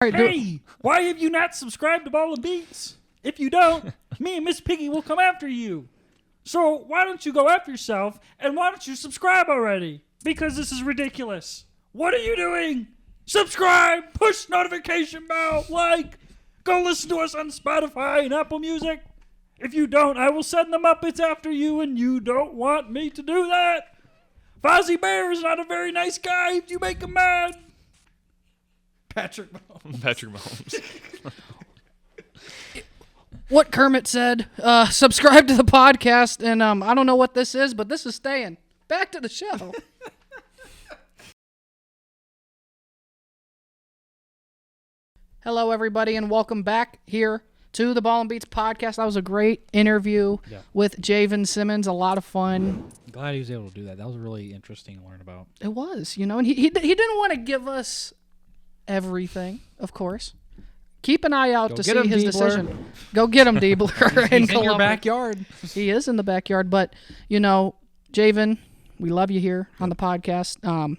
All right, Hey, why have you not subscribed to Ball N Beatz? If you don't, me and Miss Piggy will come after you. So why don't you go after yourself, and why don't you subscribe already? Because this is ridiculous. What are you doing? Subscribe, push notification bell, like, go listen to us on Spotify and Apple Music. If you don't, I will send the Muppets after you, and you don't want me to do that. Fozzie Bear is not a very nice guy if you make him mad. Patrick Mahomes. Patrick Mahomes. what Kermit said, subscribe to the podcast, and I don't know what this is, but this is staying. Back to the show. Hello, everybody, and welcome back here to the Ball N Beatz podcast. That was a great interview with Javan Simmons. A lot of fun. I'm glad he was able to do that. That was really interesting to learn about. It was, you know, and he didn't want to give us everything, of course. Keep an eye out to see his decision. Go get him, Diebler. He's in your backyard. He is in the backyard, but you know, Javan, we love you here on the podcast.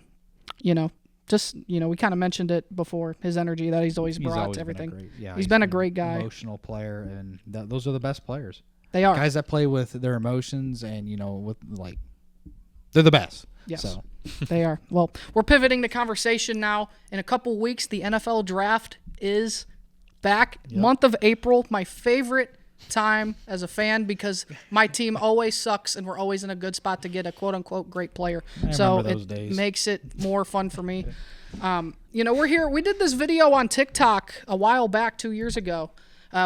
You know, just we kind of mentioned it before. His energy that he's always brought to everything. He's been a great guy, emotional player, and those are the best players. They are guys that play with their emotions, and they're the best. Yes, so. They are. Well, we're pivoting the conversation now. In a couple weeks, the NFL draft is back. Month of April, my favorite time as a fan because my team always sucks and we're always in a good spot to get a quote-unquote great player. So it makes it more fun for me. We're here. We did this video on TikTok a while back, 2 years ago.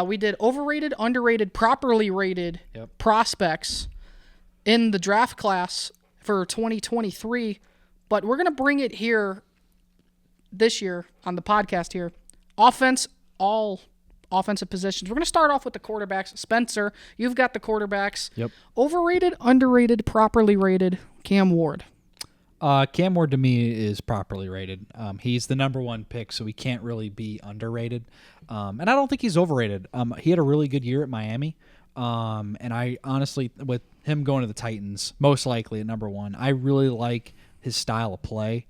We did overrated, underrated, properly rated prospects in the draft class for 2023, but we're going to bring it here this year on the podcast here. All offensive positions. We're going to start off with the quarterbacks. Spencer, you've got the quarterbacks. Yep. Overrated, underrated, properly rated, Cam Ward. Cam Ward to me is properly rated. He's the number 1 pick, so he can't really be underrated. And I don't think he's overrated. He had a really good year at Miami. And I honestly, with him going to the Titans, most likely at number 1, I really like his style of play.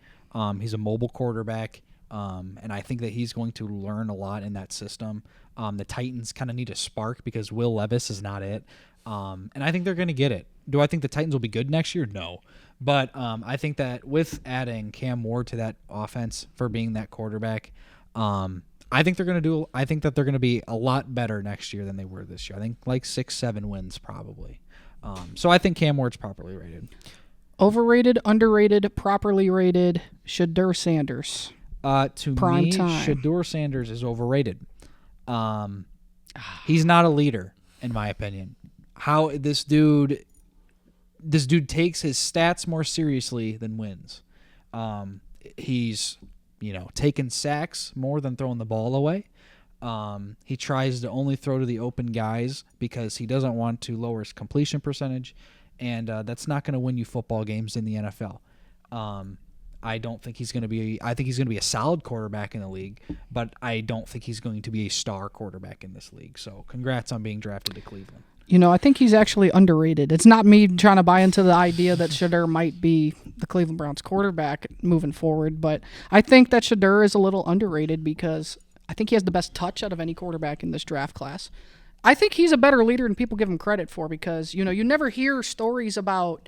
He's a mobile quarterback, and I think that he's going to learn a lot in that system. The Titans kind of need a spark because Will Levis is not it. And I think they're going to get it. Do I think the Titans will be good next year? No. But I think that with adding Cam Ward to that offense for being that quarterback, I think they're going to be a lot better next year than they were this year. I think like 6-7 wins probably. So I think Cam Ward's properly rated. Overrated, underrated, properly rated, Shadur Sanders. To Prime me, time. Shadur Sanders is overrated. He's not a leader, in my opinion. How this dude takes his stats more seriously than wins. He's taking sacks more than throwing the ball away. He tries to only throw to the open guys because he doesn't want to lower his completion percentage, and that's not going to win you football games in the NFL. I don't think he's going to be. I think he's going to be a solid quarterback in the league, but I don't think he's going to be a star quarterback in this league. So, congrats on being drafted to Cleveland. I think he's actually underrated. It's not me trying to buy into the idea that Shedeur might be the Cleveland Browns quarterback moving forward, but I think that Shedeur is a little underrated because I think he has the best touch out of any quarterback in this draft class. I think he's a better leader than people give him credit for because, you never hear stories about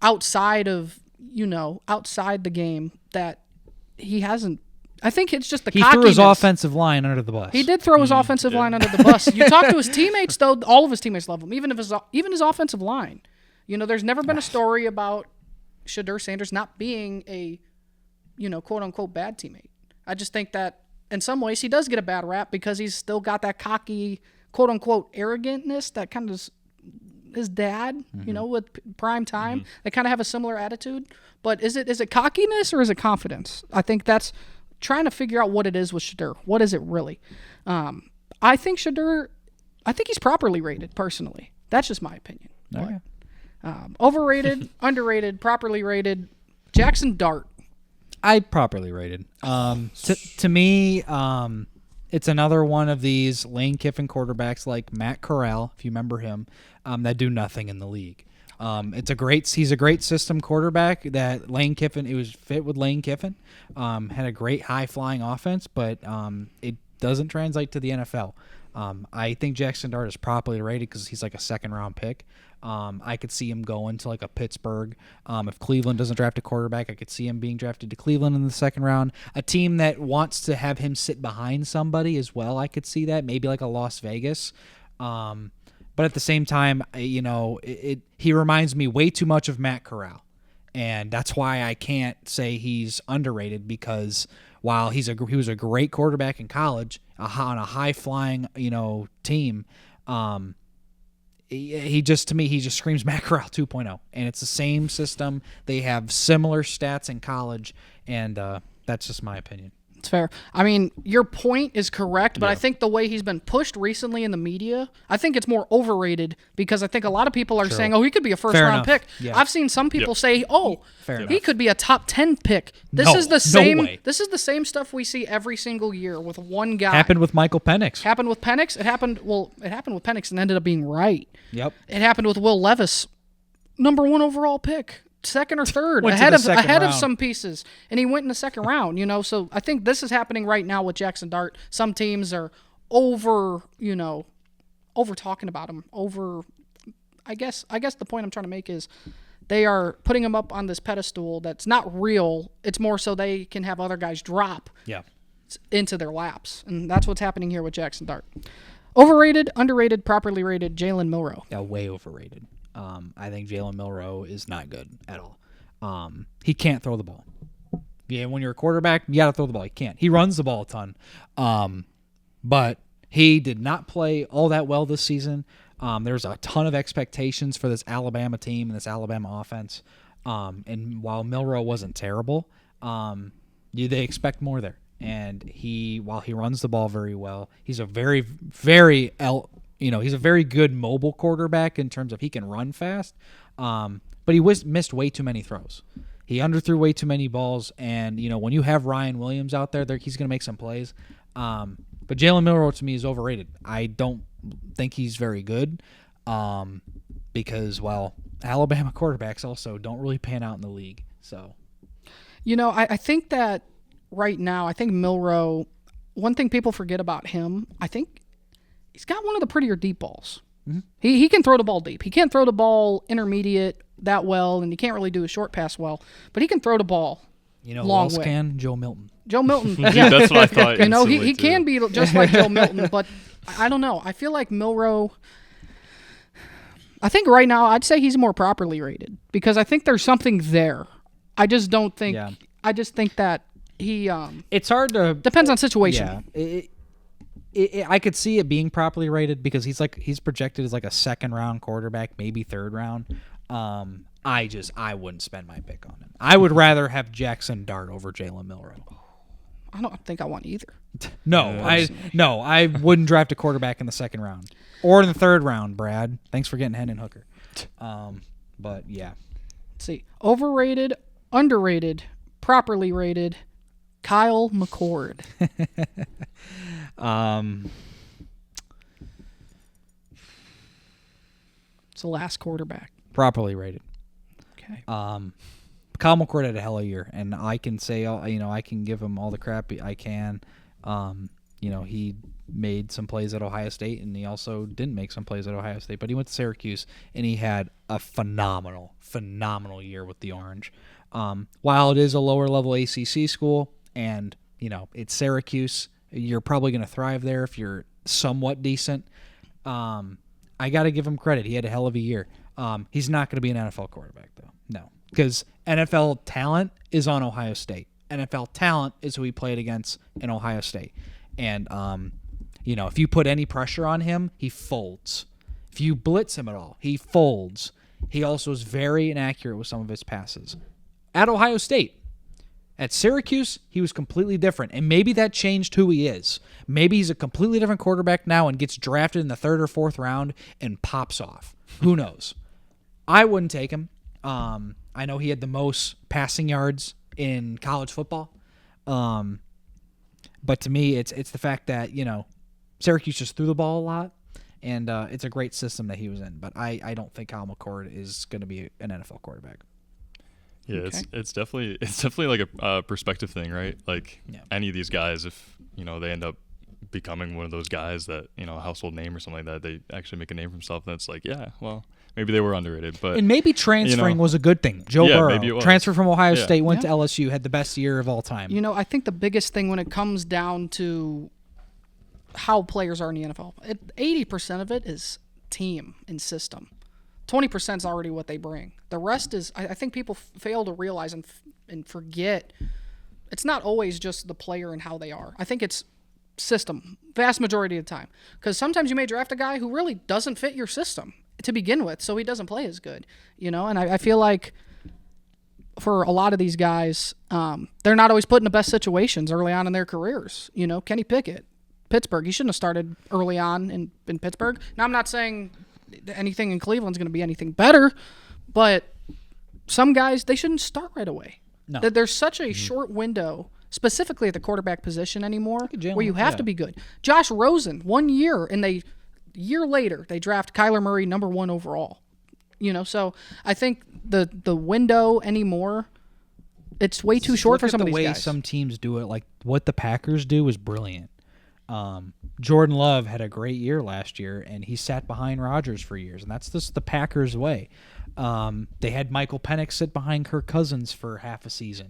outside the game that he hasn't. I think it's just the He cockiness. threw his offensive line under the bus. He did throw his offensive line under the bus. You talk to his teammates, though, all of his teammates love him, even his offensive line. There's never been a story about Shedeur Sanders not being a, quote-unquote bad teammate. I just think that in some ways he does get a bad rap because he's still got that cocky, quote-unquote arrogantness that kind of his dad, with prime time. They kind of have a similar attitude. But is it cockiness or is it confidence? I think that's trying to figure out what it is with Shedeur. What is it really? I think he's properly rated, personally. That's just my opinion. Okay. Overrated, underrated, properly rated. Jackson Dart. I properly rated. To me, it's another one of these Lane Kiffin quarterbacks like Matt Corral, if you remember him, that do nothing in the league. He's a great system quarterback that Lane Kiffin, it was fit with Lane Kiffin, had a great high flying offense, but it doesn't translate to the NFL. I think Jackson Dart is properly rated because he's like a second round pick. I could see him going to like a Pittsburgh. If Cleveland doesn't draft a quarterback, I could see him being drafted to Cleveland in the second round. A team that wants to have him sit behind somebody as well, I could see that. Maybe like a Las Vegas. But at the same time, he reminds me way too much of Matt Corral. And that's why I can't say he's underrated because while he was a great quarterback in college on a high-flying, team, he just screams Matt Corral 2.0. And it's the same system. They have similar stats in college, and that's just my opinion. It's fair. I mean, your point is correct, but I think the way he's been pushed recently in the media, I think it's more overrated because I think a lot of people are saying, he could be a first-round pick. Yeah. I've seen some people say, he could be a top 10 pick. This No, is the no same. way. This is the same stuff we see every single year with one guy. Happened with Michael Penix. Happened with Penix. It happened with Penix and ended up being right. Yep. It happened with Will Levis, number 1 overall pick. Second or third, Went to ahead the of second round. some pieces, and he went in the second round. So I think this is happening right now with Jackson Dart. Some teams are over talking about him. I guess the point I'm trying to make is they are putting him up on this pedestal that's not real. It's more so they can have other guys drop into their laps, and that's what's happening here with Jackson Dart. Overrated, underrated, properly rated. Jalen Milroe. Yeah, way overrated. I think Jalen Milroe is not good at all. He can't throw the ball. Yeah, when you're a quarterback, you got to throw the ball. He can't. He runs the ball a ton. But he did not play all that well this season. There's a ton of expectations for this Alabama team and this Alabama offense. And while Milroe wasn't terrible, they expect more there. And while he runs the ball very well, he's a very, very he's a very good mobile quarterback in terms of he can run fast, but he missed way too many throws. He underthrew way too many balls, and when you have Ryan Williams out there, he's going to make some plays. But Jalen Milroe to me is overrated. I don't think he's very good because, Alabama quarterbacks also don't really pan out in the league. So, I think that right now, Milroe, one thing people forget about him, I think he's got one of the prettier deep balls. Mm-hmm. He can throw the ball deep. He can't throw the ball intermediate that well, and he can't really do a short pass well, but he can throw the ball long way. Can Joe Milton. Joe Milton. Dude, that's what I thought. He can be just like Joe Milton, but I don't know. I feel like Milroe, I think right now I'd say he's more properly rated because I think there's something there. I just don't think I just think that he it's hard to depends on situation. Yeah. I could see it being properly rated because he's projected as like a second round quarterback, maybe third round. I wouldn't spend my pick on him. I would rather have Jackson Dart over Jalen Milroe. I don't think I want either. I wouldn't draft a quarterback in the second round or in the third round. Brad, thanks for getting Hendon Hooker. But yeah, let's see, overrated, underrated, properly rated Kyle McCord. It's the last quarterback. Properly rated. Okay. Kyle McCord had a hell of a year, and I can say, I can give him all the crap I can. He made some plays at Ohio State, and he also didn't make some plays at Ohio State, but he went to Syracuse, and he had a phenomenal year with the Orange. While it is a lower-level ACC school, and, it's Syracuse, you're probably going to thrive there if you're somewhat decent. I got to give him credit. He had a hell of a year. He's not going to be an NFL quarterback, though. No. Because NFL talent is on Ohio State. NFL talent is who he played against in Ohio State. And, if you put any pressure on him, he folds. If you blitz him at all, he folds. He also is very inaccurate with some of his passes. At Ohio State, at Syracuse, he was completely different. And maybe that changed who he is. Maybe he's a completely different quarterback now and gets drafted in the 3rd or 4th round and pops off. Who knows? I wouldn't take him. I know he had the most passing yards in college football. But to me, it's the fact that, Syracuse just threw the ball a lot, and it's a great system that he was in. But I don't think Kyle McCord is going to be an NFL quarterback. Yeah, Okay. it's definitely like a perspective thing, right? Like any of these guys, if they end up becoming one of those guys that a household name or something like that, they actually make a name for themselves. And it's like, yeah, well, maybe they were underrated, but And maybe transferring was a good thing. Joe Burrow, maybe it was. transferred from Ohio Yeah. State, went to LSU, had the best year of all time. I think the biggest thing when it comes down to how players are in the NFL, 80% of it is team and system. 20% is already what they bring. The rest is, I think people fail to realize and forget, it's not always just the player and how they are. I think it's system, vast majority of the time. Because sometimes you may draft a guy who really doesn't fit your system to begin with, so he doesn't play as good. And I feel like for a lot of these guys, they're not always put in the best situations early on in their careers. Kenny Pickett, Pittsburgh, he shouldn't have started early on in Pittsburgh. Now, I'm not saying anything in Cleveland's going to be anything better, but some guys, they shouldn't start right away. No. There's such a short window, specifically at the quarterback position anymore, Jalen, where you have to be good. Josh Rosen, 1 year, and year later, they draft Kyler Murray number 1 overall. So I think the window anymore, it's way too short for some of these guys. The way some teams do it, like what the Packers do, is brilliant. Jordan Love had a great year last year, and he sat behind Rodgers for years, and that's just the Packers' way. They had Michael Penix sit behind Kirk Cousins for half a season.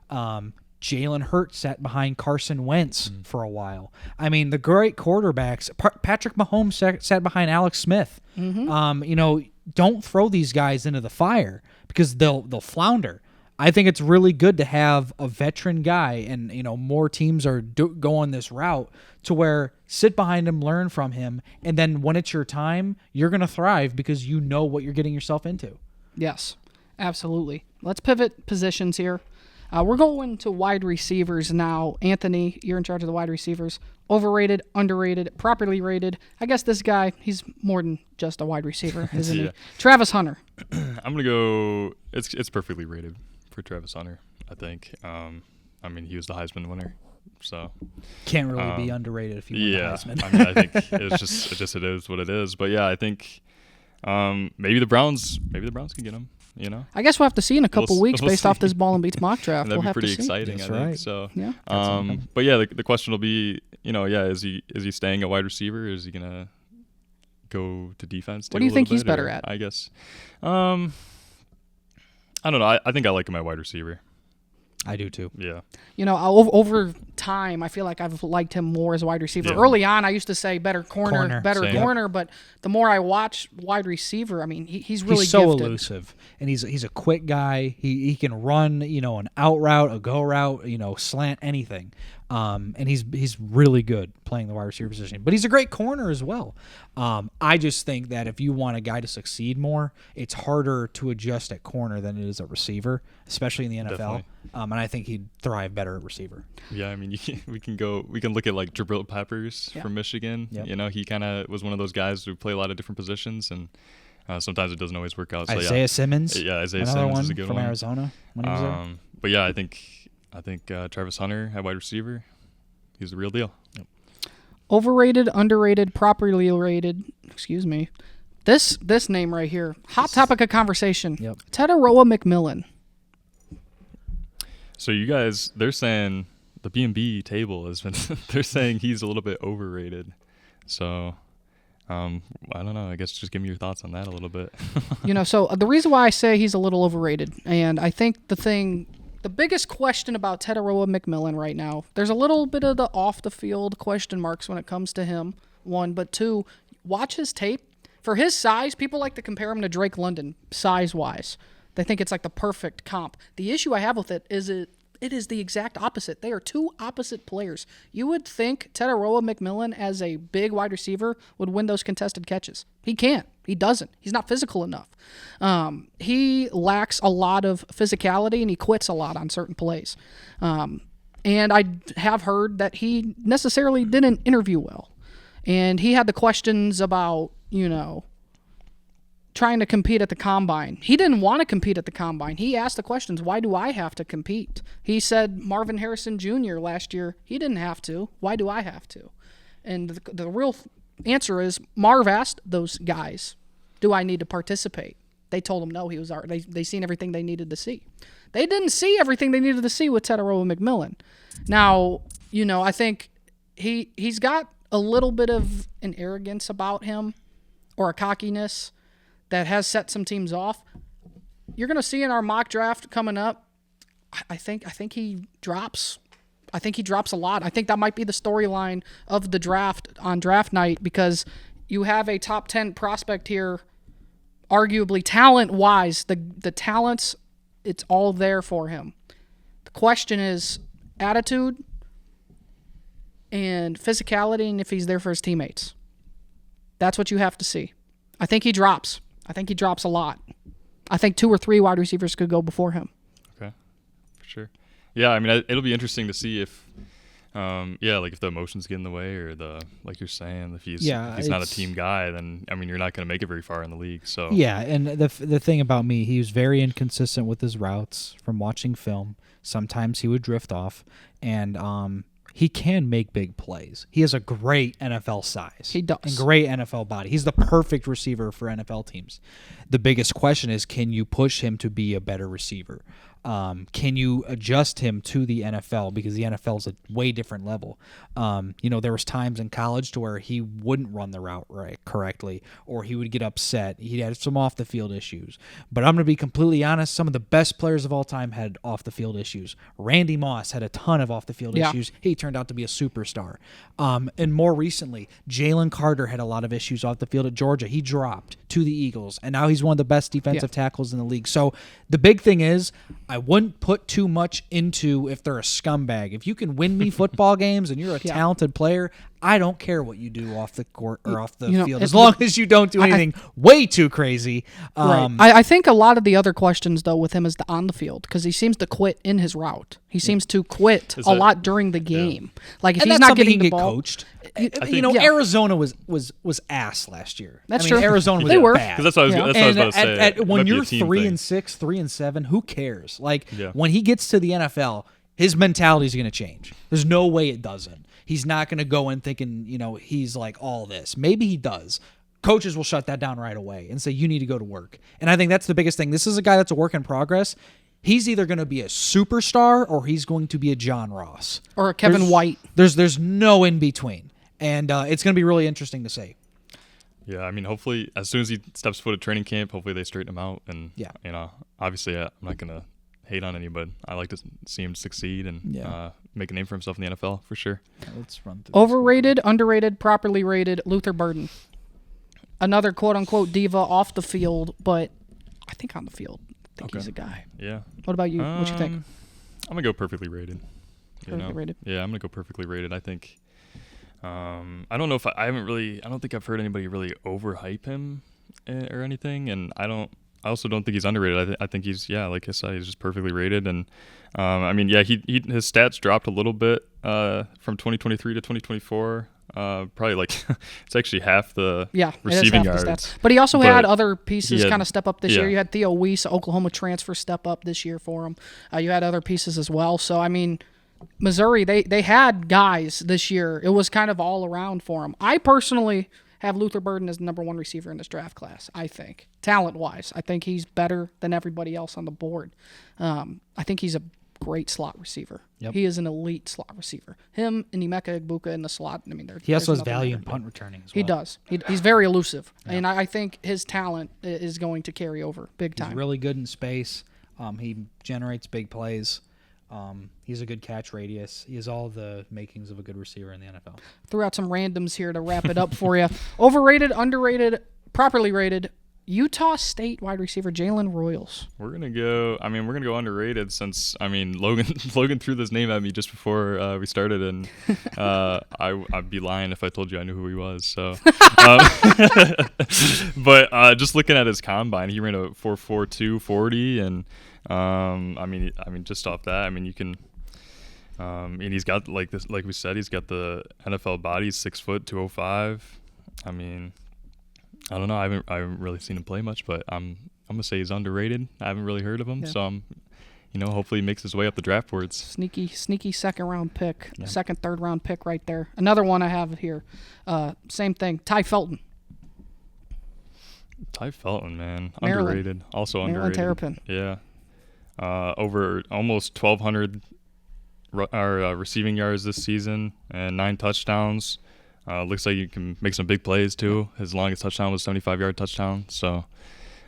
Yeah. Jalen Hurts sat behind Carson Wentz for a while. I mean, the great quarterbacks. Patrick Mahomes sat behind Alex Smith. Don't throw these guys into the fire because they'll flounder. I think it's really good to have a veteran guy, and more teams are going this route to where sit behind him, learn from him, and then when it's your time, you're going to thrive because you know what you're getting yourself into. Yes, absolutely. Let's pivot positions here. We're going to wide receivers now. Anthony, you're in charge of the wide receivers. Overrated, underrated, properly rated. I guess this guy, he's more than just a wide receiver, isn't he? Travis Hunter. I'm gonna go. It's perfectly rated for Travis Hunter, I think. He was the Heisman winner, so can't really be underrated if you win the Heisman. I think it is what it is. But yeah, I think maybe the Browns can get him. I guess we'll have to see in a couple weeks based off this Ball and Beats mock draft. That'd we'll be have pretty to see. exciting. That's I think right. so. Yeah. But yeah, the question will be, is he staying at wide receiver? Is he gonna go to defense? What do you think he's better at? I guess. I don't know. I think I like him at wide receiver. I do too. Yeah. Over time, I feel like I've liked him more as a wide receiver. Yeah. Early on, I used to say better corner. Same. But the more I watch wide receiver, he's really he's so gifted. elusive, and he's a quick guy. He can run, an out route, a go route, slant, anything. And he's really good playing the wide receiver position. But he's a great corner as well. I just think that if you want a guy to succeed more, it's harder to adjust at corner than it is at receiver, especially in the NFL. Definitely. And I think he'd thrive better at receiver. Yeah, we can look at like Jabril Peppers from Michigan. Yep. He kind of was one of those guys who play a lot of different positions, and sometimes it doesn't always work out. So Isaiah Simmons. Yeah, Isaiah another Simmons one is a good from one. Arizona when he was there. But yeah, I think I think Travis Hunter at wide receiver, he's the real deal. Yep. Overrated, underrated, properly rated. Excuse me. This name right here, hot topic of conversation. Yep. Tedoroa McMillan. So you guys, they're saying the B&B table has been. They're saying he's a little bit overrated. So. I don't know. I guess just give me your thoughts on that a little bit. So the reason why I say he's a little overrated, and I think the biggest question about Tedoroa McMillan right now, there's a little bit of the off-the-field question marks when it comes to him, one. But two, watch his tape. For his size, people like to compare him to Drake London, size-wise. They think it's like the perfect comp. The issue I have with it is it is the exact opposite. They are two opposite players. You would think Tedoroa McMillan as a big wide receiver would win those contested catches. He can't. He doesn't. He's not physical enough. He lacks a lot of physicality, and he quits a lot on certain plays. And I have heard that he necessarily didn't interview well. And he had the questions about, trying to compete at the combine. He didn't want to compete at the combine. He asked the questions, why do I have to compete? He said Marvin Harrison Jr. last year, he didn't have to. Why do I have to? And the real answer is Marv asked those guys, do I need to participate? They told him no. He was they seen everything they needed to see. They didn't see everything they needed to see with Tedoroa McMillan. Now, I think he's got a little bit of an arrogance about him, or a cockiness that has set some teams off. You're going to see in our mock draft coming up, I think he drops. I think he drops a lot. I think that might be the storyline of the draft on draft night, because you have a top 10 prospect here, arguably talent-wise. The talents, it's all there for him. The question is attitude and physicality, and if he's there for his teammates. That's what you have to see. I think he drops. I think he drops a lot. I think 2 or 3 wide receivers could go before him. Okay, for sure. Yeah, I mean, it'll be interesting to see if, if the emotions get in the way, or like you're saying, if he's not a team guy, then you're not going to make it very far in the league. So yeah, and the thing about me, he was very inconsistent with his routes from watching film. Sometimes he would drift off, and he can make big plays. He has a great NFL size. He does. And great NFL body. He's the perfect receiver for NFL teams. The biggest question is, can you push him to be a better receiver? Can you adjust him to the NFL, because the NFL is a way different level. There was times in college to where he wouldn't run the route correctly, or he would get upset. He had some off-the-field issues. But I'm going to be completely honest, some of the best players of all time had off-the-field issues. Randy Moss had a ton of off-the-field issues. He turned out to be a superstar. And more recently, Jalen Carter had a lot of issues off the field at Georgia. He dropped to the Eagles, and now he's one of the best defensive tackles in the league. So the big thing is, I wouldn't put too much into if they're a scumbag. If you can win me football games and you're a talented player, I don't care what you do off the court or off the field, as long as you don't do anything way too crazy. Right. I think a lot of the other questions, though, with him is the on the field, because he seems to quit in his route. He seems to quit a lot during the game. Like if he's not getting the ball, coached. Arizona was ass last year. That's true. Arizona was bad. Because that's what I was about to say. When you're 3-6, 3-7, who cares? Like when he gets to the NFL, his mentality is going to change. There's no way it doesn't. He's not going to go in thinking, he's like all this. Maybe he does. Coaches will shut that down right away and say, you need to go to work. And I think that's the biggest thing. This is a guy that's a work in progress. He's either going to be a superstar or he's going to be a John Ross. Or a Kevin White. There's no in between. And it's going to be really interesting to see. Yeah, I mean, hopefully, as soon as he steps foot at training camp, hopefully they straighten him out. And, obviously, I'm not going to hate on anybody. I like to see him succeed and make a name for himself in the NFL, for sure. Let's run through overrated, underrated, properly rated, Luther Burden. Another quote-unquote diva off the field, but I think on the field, he's a guy. Yeah. What about you? What you think? I'm going to go perfectly rated. Perfectly rated? Yeah, I'm going to go perfectly rated. I think I don't know if I don't think I've heard anybody really overhype him or anything, and I also don't think he's underrated. I think he's, like I said, he's just perfectly rated. And, his stats dropped a little bit from 2023 to 2024. Probably like it's actually half the Yeah, receiving it is half the yards. stats. But he also But had other pieces he had- kind of step up this year. yeah. You had Theo Weiss, Oklahoma transfer, step up this year for him. You had other pieces as well. So, I mean, Missouri, they had guys this year. It was kind of all around for them. I personally have Luther Burden as the number 1 receiver in this draft class, I think. Talent-wise, I think he's better than everybody else on the board. I think he's a great slot receiver. Yep. He is an elite slot receiver. Him and Emeka Egbuka in the slot, I mean, He also there's has nothing value there. in punt returning as well. He does. He's very elusive, and I think his talent is going to carry over big He's time. really good in space. He generates big plays. He's a good catch radius. He has all the makings of a good receiver in the NFL. Threw out some randoms here to wrap it up for you. Overrated, underrated, properly rated. Utah State wide receiver Jalen Royals. We're gonna go underrated since Logan threw this name at me just before we started, and I'd be lying if I told you I knew who he was. So, but just looking at his combine, he ran a 4.42 40, and just off that, you can. And he's got like we said, he's got the NFL body, 6 foot, 205. I don't know. I haven't really seen him play much, but I'm gonna say he's underrated. I haven't really heard of him, so I'm, hopefully he makes his way up the draft boards. Sneaky second round pick, Yeah. second, third round pick right there. Another one I have here. Same thing. Ty Felton. Ty Felton, man, Maryland. underrated. Also Maryland underrated. Terrapin. Yeah. Over almost 1,200 receiving yards this season and 9 touchdowns. Looks like you can make some big plays too. His longest touchdown was 75-yard touchdown. So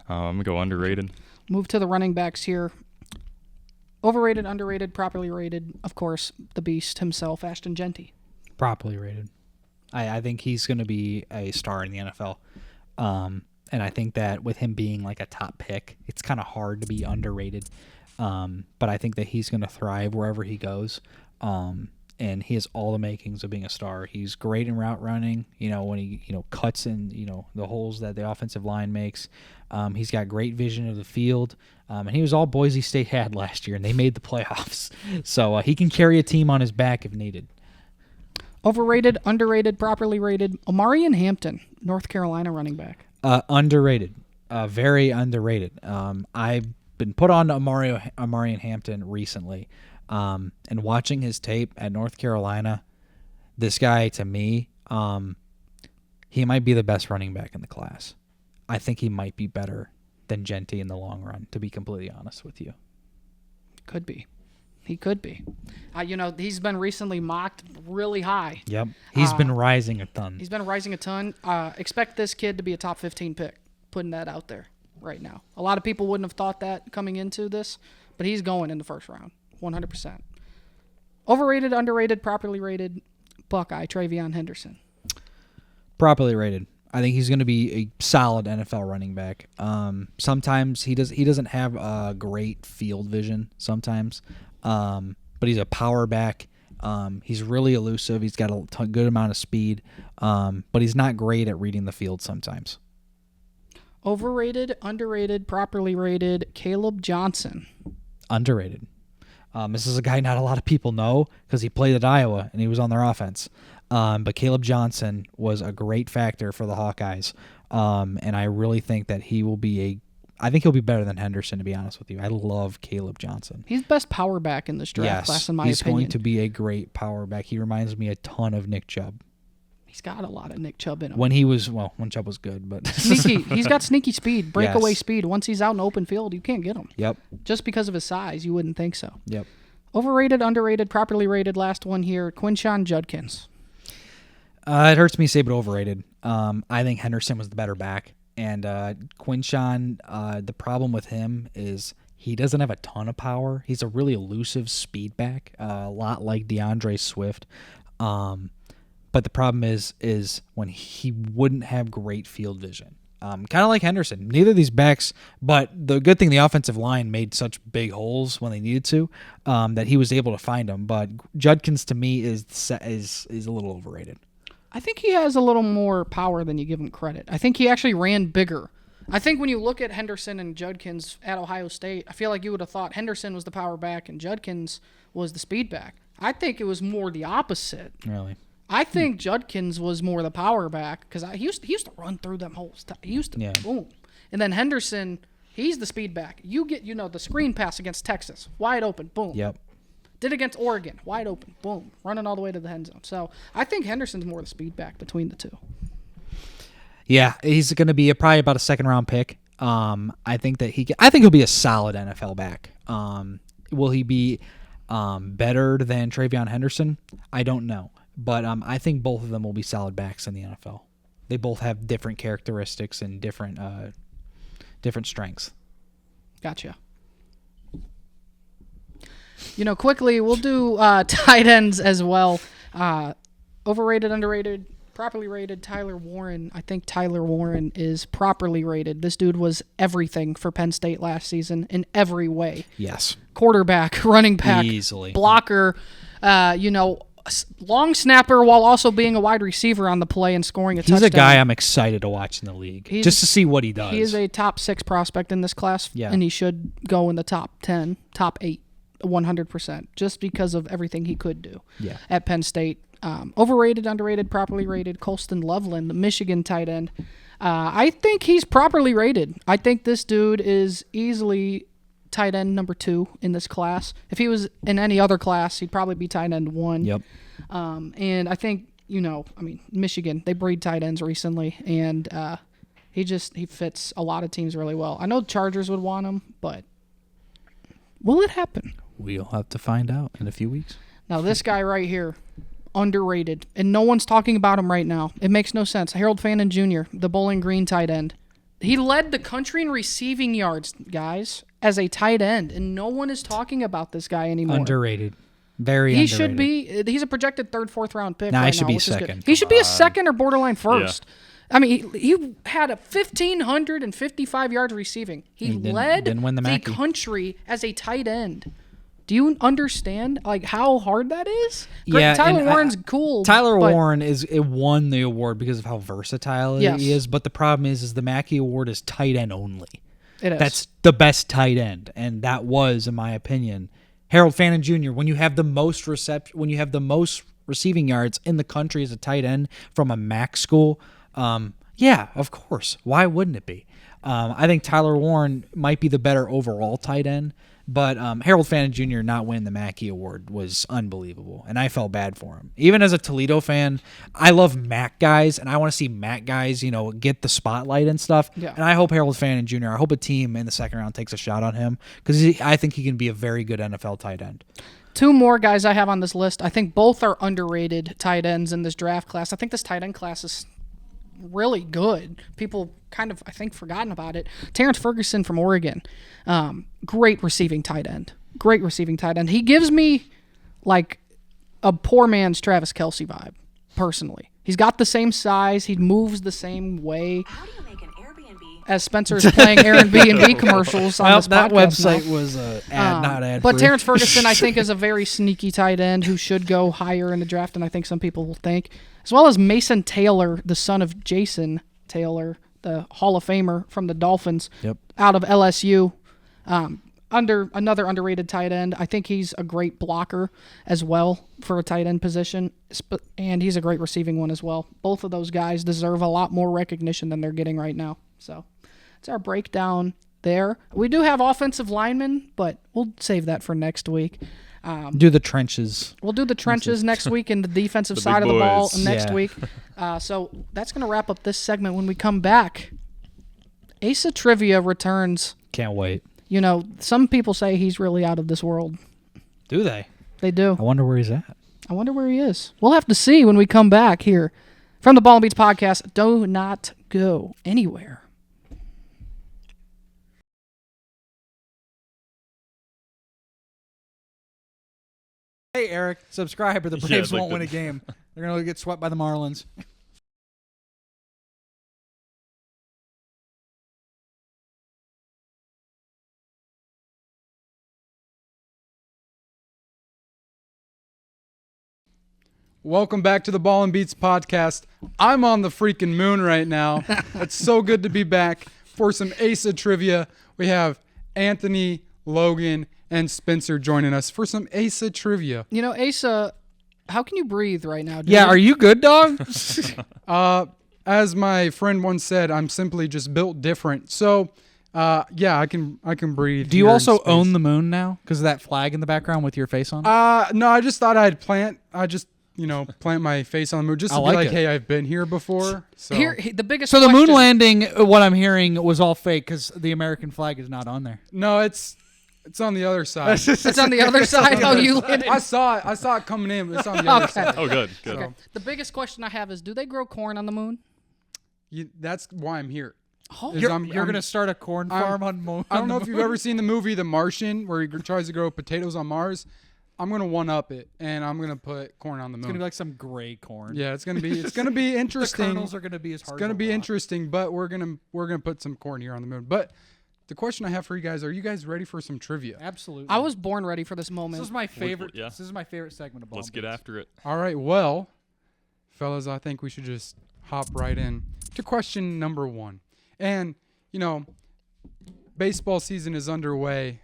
I'm gonna go underrated. Move to the running backs here. Overrated, underrated, properly rated. Of course, the beast himself, Ashton Genty. Properly rated. I think he's going to be a star in the NFL. And I think that with him being like a top pick, it's kind of hard to be underrated. But I think that he's going to thrive wherever he goes. And he has all the makings of being a star. He's great in route running, when he, cuts in, the holes that the offensive line makes. He's got great vision of the field. And he was all Boise State had last year, and they made the playoffs. So he can carry a team on his back if needed. Overrated, underrated, properly rated. Omarion Hampton, North Carolina running back. Underrated. Very underrated. I've been put on to Omarion Hampton recently. And watching his tape at North Carolina, this guy, to me, he might be the best running back in the class. I think he might be better than Genty in the long run, to be completely honest with you. Could be. He could be. He's been recently mocked really high. Yep. He's been rising a ton. He's been rising a ton. Expect this kid to be a top 15 pick. Putting that out there right now. A lot of people wouldn't have thought that coming into this, but he's going in the first round. 100%. Overrated, underrated, properly rated, Buckeye, Travion Henderson. Properly rated. I think he's going to be a solid NFL running back. Sometimes he doesn't have a great field vision sometimes, but he's a power back. He's really elusive. He's got a good amount of speed, but he's not great at reading the field sometimes. Overrated, underrated, properly rated, Caleb Johnson. Underrated. This is a guy not a lot of people know because he played at Iowa and he was on their offense. But Caleb Johnson was a great factor for the Hawkeyes. And I really think that he will be I think he'll be better than Henderson, to be honest with you. I love Caleb Johnson. He's the best power back in this draft class, in my he's opinion. going to be a great power back. He reminds me a ton of Nick Chubb. He's got a lot of Nick Chubb in him. When Chubb was good, but Sneaky. He's got sneaky speed, breakaway Yes. speed. Once he's out in open field, you can't get him. Yep. Just because of his size, you wouldn't think so. Yep. Overrated, underrated, properly rated. Last one here, Quinshon Judkins. It hurts me to say, but overrated. I think Henderson was the better back. And Quinshon, the problem with him is he doesn't have a ton of power. He's a really elusive speed back, a lot like DeAndre Swift. But the problem is when he wouldn't have great field vision. Kind of like Henderson. Neither of these backs, but the good thing the offensive line made such big holes when they needed to that he was able to find them. But Judkins, to me, is a little overrated. I think he has a little more power than you give him credit. I think he actually ran bigger. I think when you look at Henderson and Judkins at Ohio State, I feel like you would have thought Henderson was the power back and Judkins was the speed back. I think it was more the opposite. Really? I think Judkins was more the power back because he used to run through them holes. He used to boom. And then Henderson, he's the speed back. You get, the screen pass against Texas. Wide open. Boom. Yep. Did against Oregon. Wide open. Boom. Running all the way to the end zone. So I think Henderson's more the speed back between the two. Yeah, he's going to be probably about a second-round pick. I think he'll be a solid NFL back. Will he be better than Travion Henderson? I don't know. But I think both of them will be solid backs in the NFL. They both have different characteristics and different strengths. Gotcha. Quickly, we'll do tight ends as well. Overrated, underrated, properly rated. Tyler Warren. I think Tyler Warren is properly rated. This dude was everything for Penn State last season in every way. Yes. Quarterback, running back, easily. Blocker, long snapper while also being a wide receiver on the play and scoring a touchdown. He's a guy I'm excited to watch in the league just to see what he does. He is a top 6 prospect in this class, and he should go in the top 10, top 8, 100%, just because of everything he could do at Penn State. Overrated, underrated, properly rated. Colston Loveland, the Michigan tight end. I think he's properly rated. I think this dude is easily tight end number 2 in this class. If he was in any other class, he'd probably be tight end 1. Yep. And I think, Michigan, they breed tight ends recently, and he fits a lot of teams really well. I know the Chargers would want him, but will it happen? We'll have to find out in a few weeks. Now, this guy right here, underrated, and no one's talking about him right now. It makes no sense. Harold Fannin Jr., the Bowling Green tight end. He led the country in receiving yards, guys, as a tight end, and no one is talking about this guy anymore. Underrated. Very he underrated. should be. He's a projected 3rd, 4th round pick. Nah, right he should now, be which is good. second. He should be a second or borderline first. Yeah. I mean, he had a 1,555 yards receiving. He led didn't win the Mackey. country as a tight end. Do you understand how hard that is? Yeah, Tyler Warren's cool. Tyler but Warren won the award because of how versatile he is. But the problem is the Mackey Award is tight end only. It is. That's the best tight end, and that was, in my opinion, Harold Fannin Jr. When you have the most receiving yards in the country as a tight end from a MAC school, yeah, of course. Why wouldn't it be? I think Tyler Warren might be the better overall tight end. But Harold Fannin Jr. not winning the Mackey Award was unbelievable, and I felt bad for him. Even as a Toledo fan, I love MAC guys, and I want to see MAC guys, get the spotlight and stuff. Yeah. And I hope Harold Fannin Jr., I hope a team in the second round takes a shot on him because I think he can be a very good NFL tight end. 2 more guys I have on this list. I think both are underrated tight ends in this draft class. I think this tight end class is really good. People kind of, I think, forgotten about it. Terrence Ferguson from Oregon. Great receiving tight end. He gives me like a poor man's Travis Kelce vibe, personally. He's got the same size. He moves the same way. How do you make an Airbnb? As Spencer's playing Airbnb commercials on this that podcast website now. was not ad But free. Terrence Ferguson, I think, is a very sneaky tight end who should go higher in the draft than I think some people will think. As well as Mason Taylor, the son of Jason Taylor, the Hall of Famer from the Dolphins, out of LSU. Another underrated tight end. I think he's a great blocker as well for a tight end position, and he's a great receiving one as well. Both of those guys deserve a lot more recognition than they're getting right now. So that's our breakdown there. We do have offensive linemen, but we'll save that for next week. Do the trenches. We'll do the trenches next week and the defensive The side of big the ball boys. next week. So that's going to wrap up this segment. When we come back, Asa Trivia returns. Can't wait. Some people say he's really out of this world. Do they? They do. I wonder where he's at. I wonder where he is. We'll have to see when we come back here from the Ball N Beatz Podcast. Do not go anywhere. Hey, Eric, subscribe or the Yeah, Braves like won't win a the- game. They're going to get swept by the Marlins. Welcome back to the Ball N Beatz Podcast. I'm on the freaking moon right now. It's so good to be back for some Asa trivia. We have Anthony, Logan, and Spencer joining us for some Asa trivia. Asa, How can you breathe right now, dude? Yeah, are you good, dog? As my friend once said, I'm simply just built different. So, yeah, I can breathe. Do you here in also space. own the moon now? Because of that flag in the background with your face on? No, I just thought I'd plant my face on the moon just to I be like like, it. hey, I've been here before. So The biggest So the moon question- landing, what I'm hearing, was all fake because the American flag is not on there. no, it's on the other side. It's on the other side. Oh, you landed. I saw it coming in, but it's on the other side. Oh, good. Good. So, The biggest question I have is, do they grow corn on the moon? that's why I'm here. Oh, Is You're I'm- going to start a corn I'm- farm on moon. I don't know if you've ever seen the movie The Martian, where he tries to grow potatoes on Mars. I'm gonna one up it, and I'm gonna put corn on the It's moon. going to be like some gray corn. Yeah, it's gonna be The interesting. kernels are going to be as hard It's gonna as a be rock. interesting, but we're gonna put some corn here on the moon. But the question I have for you guys: are you guys ready for some trivia? Absolutely. I was born ready for this This moment. is my favorite. yeah. This is my favorite segment of Ball Let's N get Beatz. after it. All right, well, fellas, I think we should just hop right in to question number 1. And baseball season is underway,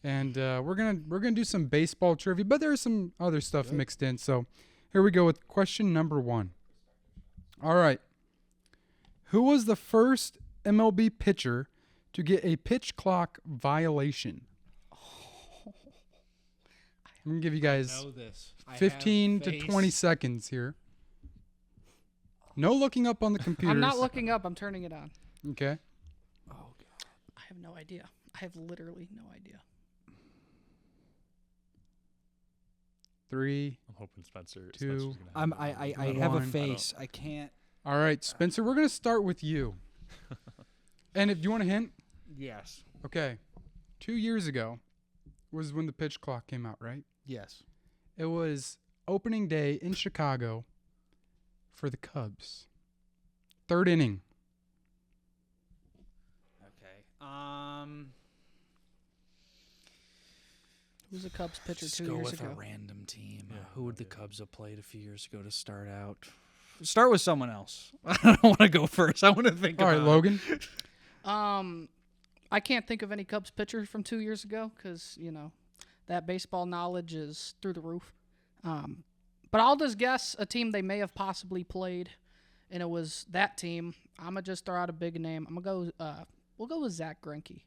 and we're gonna do some baseball trivia, but there's some other stuff mixed in. So here we go with question number 1. All right, who was the first MLB pitcher to get a pitch clock violation? I'm gonna give you guys this. 15 to 20 seconds here. No looking up on the computers. I'm not looking up. I'm turning it on. Okay. I have no idea. I have literally no idea. 3. I'm hoping Spencer's 2. gonna have I it. have a One. face. I can't. All right, Spencer, we're going to start with you. And if you want a hint, Yes. okay. 2 years ago was when the pitch clock came out, right? Yes. It was opening day in Chicago for the Cubs. 3rd inning. Okay. Who's a Cubs pitcher Let's 2 go years with ago? a random team. Who would the Cubs have played a few years ago to start out? Start with someone else. I don't want to go first. I want to think All right, about it. Logan. I can't think of any Cubs pitcher from 2 years ago because that baseball knowledge is through the roof. But I'll just guess a team they may have possibly played, and it was that team. I'm gonna just throw out a big name. I'm gonna go. We'll go with Zach Greinke.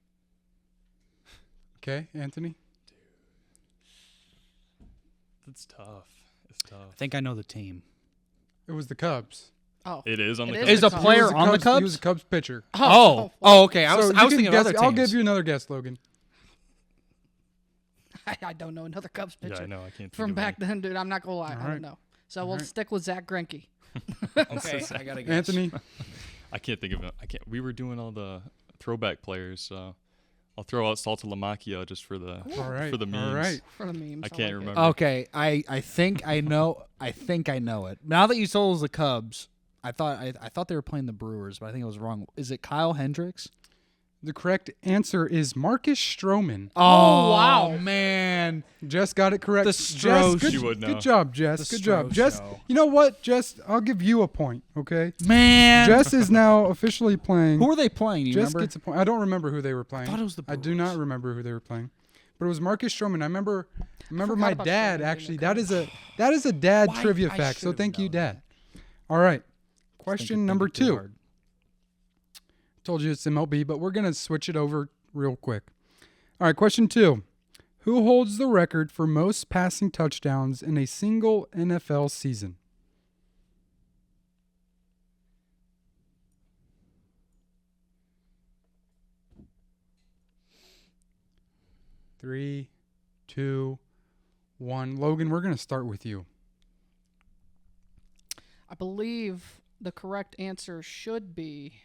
Okay, Anthony. It's tough. It's I tough. think I know the team. It was the Cubs. Oh, It is on the It Cubs. Is a Cubs. player He was on the Cubs? He was a Cubs pitcher. Oh, okay. I was So you thinking can of guess, other teams. I'll give you another guess, Logan. I don't know another Cubs pitcher Yeah, I know. I can't think from of back any. then, dude. I'm not gonna lie. I right. don't know. So we'll right. stick with Zach Greinke. Okay, I gotta guess. Anthony. I can't think of it. I can't. We were doing all the throwback players, so I'll throw out Salta Lamacchia just for the All right. for the memes. All right. For the memes. I can't like it. remember. Okay, I think I know. I think I know it. Now that you told us the Cubs, I thought they were playing the Brewers, but I think I was wrong. Is it Kyle Hendricks? The correct answer is Marcus Stroman. Oh, wow. man. Jess got it correct. The Jess, Stroh good, She would know. good job, Jess. The Good job. Stroh Jess, show. you know what, Jess? I'll give you a point, okay? Man. Jess is now officially playing. Who were they playing? You Jess remember? gets a point. I don't remember who they were playing. I thought it was the I do not Brewers. remember who they were playing. But it was Marcus Stroman. I remember forgot my about dad Stroman being actually. a That is a dad Why? trivia I fact. So should've thank you, known Dad. All right. Question Thinking number too 2. hard. Told you it's MLB, but we're going to switch it over real quick. All right, question 2. Who holds the record for most passing touchdowns in a single NFL season? Three, 2, 1. Logan, we're going to start with you. I believe the correct answer should be.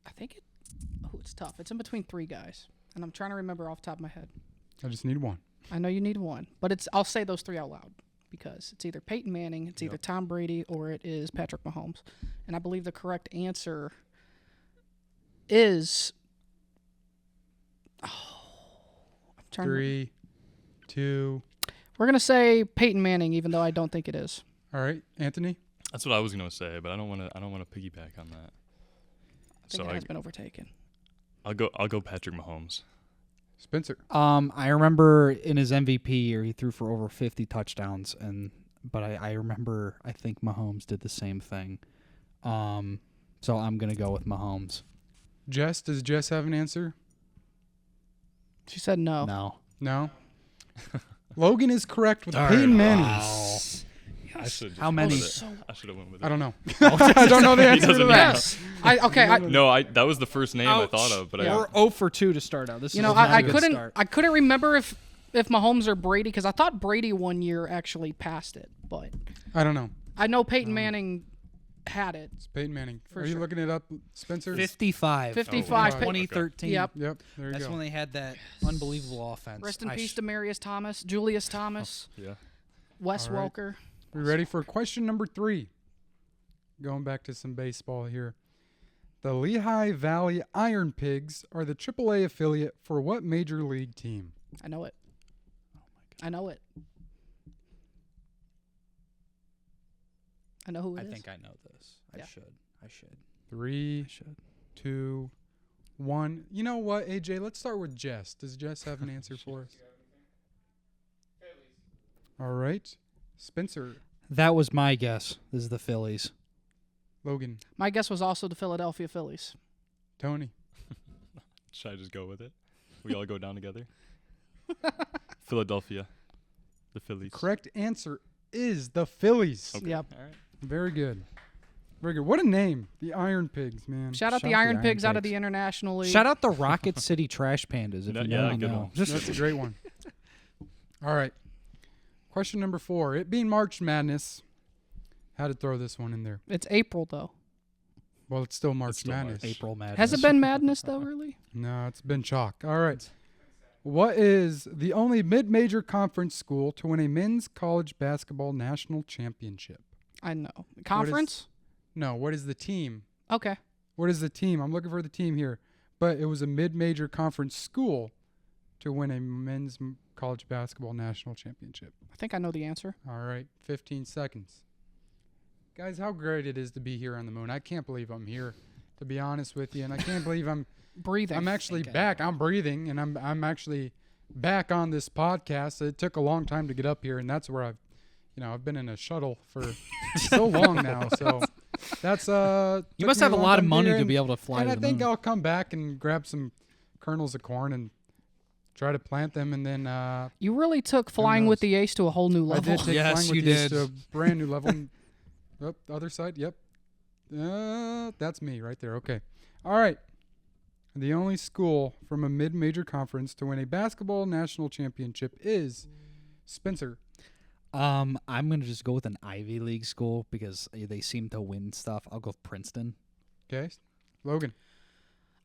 I think it. Oh, it's tough. It's in between 3 guys, and I'm trying to remember off the top of my head. I just need one. I know you need one, but it's. I'll say those 3 out loud because it's either Peyton Manning, it's either Tom Brady, or it is Patrick Mahomes, and I believe the correct answer is. Oh, I'm trying. 3, 2. We're gonna say Peyton Manning, even though I don't think it is. All right, Anthony. That's what I was gonna say, but I don't want to piggyback on that. I think it has been overtaken. I'll go Patrick Mahomes. Spencer. I remember in his MVP year, he threw for over 50 touchdowns, but I remember I think Mahomes did the same thing. So I'm gonna go with Mahomes. Jess, does Jess have an answer? She said no. No. No. Logan is correct with Peyton Manning. I should. How many? I should have went with it. I don't know. I don't know the answer to doesn't that. Yes. I No, that was the first name I Ouch. thought of, but We're 0 for 2 to start out. This you is know, not a I good couldn't start. I couldn't remember if Mahomes or Brady, because I thought Brady one year actually passed it, but I don't know. I know Peyton Manning had it. It's Peyton Manning. For Are you sure. looking it up, Spencer? 55. 55. wow. 2013. Yep. Yep. There you That's go. when they had that unbelievable offense. Rest in peace, Demarius Thomas, Julius Thomas, Yeah. Wes All right. Welker. We ready for question number 3? Going back to some baseball here. The Lehigh Valley Iron Pigs are the AAA affiliate for what major league team? I know it. I know it. I know who it I is. think I know this. Yeah. I should. 3, 2, 1. You know what, AJ? Let's start with Jess. Does Jess have an answer for us? All right. Spencer, That was my guess. This is the Phillies. Logan, My guess was also the Philadelphia Phillies. Tony. Should I just go with it? We all go down together. Philadelphia, the Phillies. Correct answer is the Phillies. Okay. Yep. All right. Very good. Very good. What a name. The Iron Pigs, man. Shout out the Iron Pigs out of the International League. Shout out the Rocket City Trash Pandas. If Yeah, you know, you good know. one. That's a great one. All right. Question number 4. It being March Madness, had to throw this one in there. It's April, though. Well, it's still March still Madness. March. April Madness. Has it been madness, though, really? No, it's been chalk. All right. What is the only mid-major conference school to win a men's college basketball national championship? I know. Conference? No, what is the team? Okay. What is the team? I'm looking for the team here. But it was a mid-major conference school to win a men's college basketball national championship. I think I know the answer. All right, 15 seconds. Guys, how great it is to be here on the moon. I can't believe I'm here, to be honest with you. And I can't believe I'm Breathing. actually back. I'm breathing, and I'm actually back on this podcast. It took a long time to get up here, and that's where I've been in a shuttle for so long now. So that's You must have a lot of money to be able to fly and to I the think moon. I'll come back and grab some kernels of corn and try to plant them, and then You really took Flying with knows? the Ace to a whole new I level. did take Yes, Flying with you These did. to a brand new level. Oh, the other side. Yep. That's me right there. Okay. All right. The only school from a mid-major conference to win a basketball national championship is Spencer. I'm gonna just go with an Ivy League school because they seem to win stuff. I'll go with Princeton. Okay. Logan.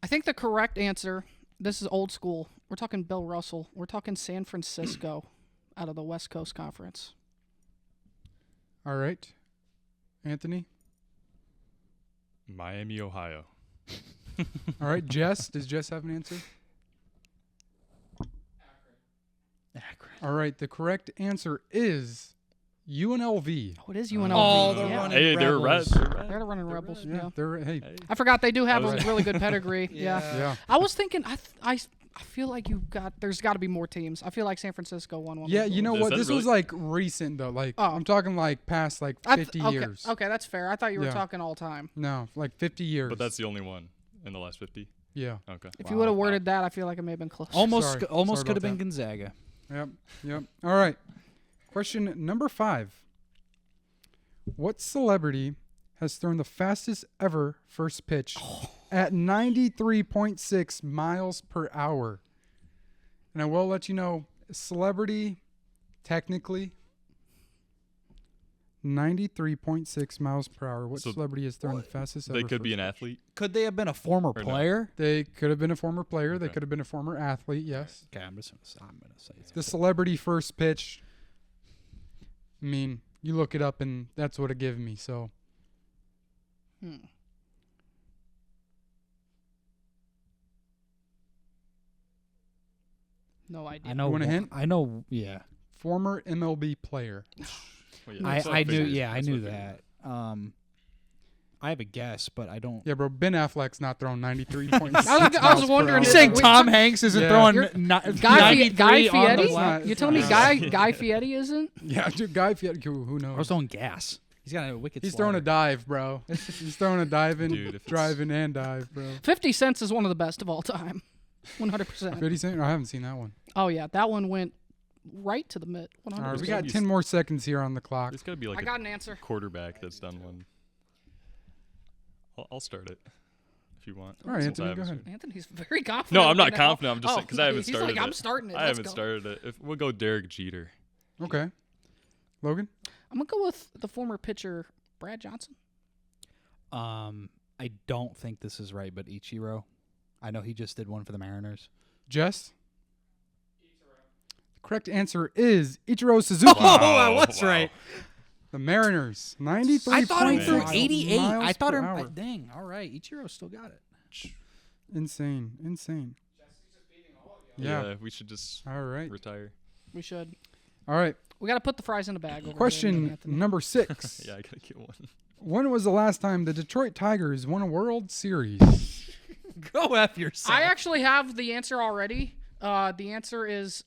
I think the correct answer, this is old school. We're talking Bill Russell. We're talking San Francisco out of the West Coast Conference. All right. Anthony. Miami, Ohio. All right. Jess. Does Jess have an answer? Akron. All right. The correct answer is UNLV. Oh, it is UNLV. Oh, the yeah. running Hey, they're red. Rebels. They're the running Rebels. Yeah. They're hey. I forgot they do have a was- really good pedigree. Yeah. Yeah. I was thinking, I feel like there's got to be more teams. I feel like San Francisco won one. Yeah, before. you know Is what? that This was really- like recent though. Like Oh. I'm talking like past like I 50 okay, years. Okay, that's fair. I thought you were Yeah. talking all time. No, like 50 years. But that's the only one in the last 50. yeah. Okay. If you would have worded that, I feel like it may have been close. Almost, Sorry. almost Sorry could have about been that. Gonzaga. Yep. All right. Question number 5. What celebrity has thrown the fastest ever first pitch at 93.6 miles per hour? And I will let you know, celebrity, technically, 93.6 miles per hour. What So celebrity has thrown the fastest ever? They could be first an pitch? athlete. Could they have been a former no? player? They could have been a former player. They Okay. could have been a former athlete. Yes. Okay, I'm gonna say it's The celebrity first pitch. I mean, you look it up and that's what it gave me. So No idea. I know. You want a hint? I know. Yeah. former MLB player. Well, yeah, I that's what knew. figured. Yeah, I That's knew what I figured. that. I have a guess, but I don't. Yeah, bro. Ben Affleck's not throwing 93 points. I was wondering. You're saying Tom Hanks isn't Yeah. throwing You're- Guy 93 on the Fieri? black? You telling me Guy Fieri isn't? Yeah, dude. Guy Fieri. Who knows? I was throwing gas. He's got a wicked. He's throwing a dive, bro. He's throwing a diving, Dude, if it's- driving, and dive, bro. 50 Cents is one of the best of all time. 100%. 50 Cent? I haven't seen that one. Oh yeah, that one went right to the mid. 100%. All right, we gotta got be 10 more seconds here on the clock. There's got to be I like got a an answer. quarterback that's done one. I'll start it if you want. All right, since I Anthony, go haven't ahead. Anthony's very confident. No, I'm not right now. confident. I'm just saying because I haven't he's started like, it. I'm starting it. I Let's haven't go. started it. We'll go Derek Jeter. Okay. Logan? I'm gonna go with the former pitcher Brad Johnson. I don't think this is right, but Ichiro. I know he just did one for the Mariners. Jess? The correct answer is Ichiro Suzuki. I was wow. right. The Mariners. 93 I thought he points. threw miles 88. I thought per him. hour. Dang. All right, Ichiro still got it. Insane. Yeah, we should just All right. retire. We should. All right. We got to put the fries in a bag. Over Question there, Anthony. number 6. Yeah, I gotta get one. When was the last time the Detroit Tigers won a World Series? Go F yourself. I actually have the answer already. The answer is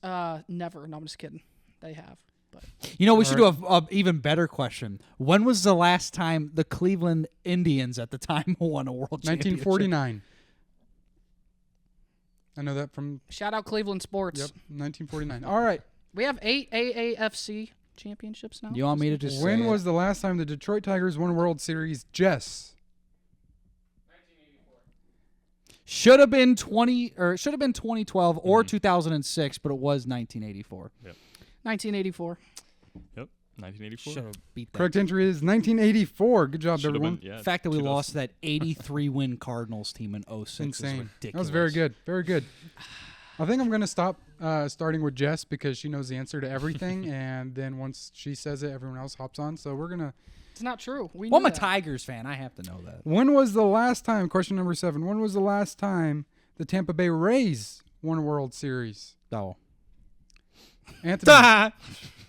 never. No, I'm just kidding. They have. But You know, we should do a even better question. When was the last time the Cleveland Indians at the time won a world championship? 1949. I know that from, shout out Cleveland sports. yep, 1949. All right. We have 8 AAFC championships now. You want me to just When say was it? the last time the Detroit Tigers won a World Series? Jess. Should have been 2012 or 2006, but it was 1984. 1984. Yep, 1984. Should have beat that. Correct entry is 1984. Good job, Should've everyone. been, yeah, The fact that we 2000. lost that 83 win Cardinals team in 06 is Insane. ridiculous. That was very good. Very good. I think I'm going to stop starting with Jess because she knows the answer to everything. And then once she says it, everyone else hops on. So we're going to. It's not true. We Well, knew I'm a that. Tigers fan. I have to know that. When was the last time, question number 7, when was the last time the Tampa Bay Rays won a World Series? Oh. Anthony.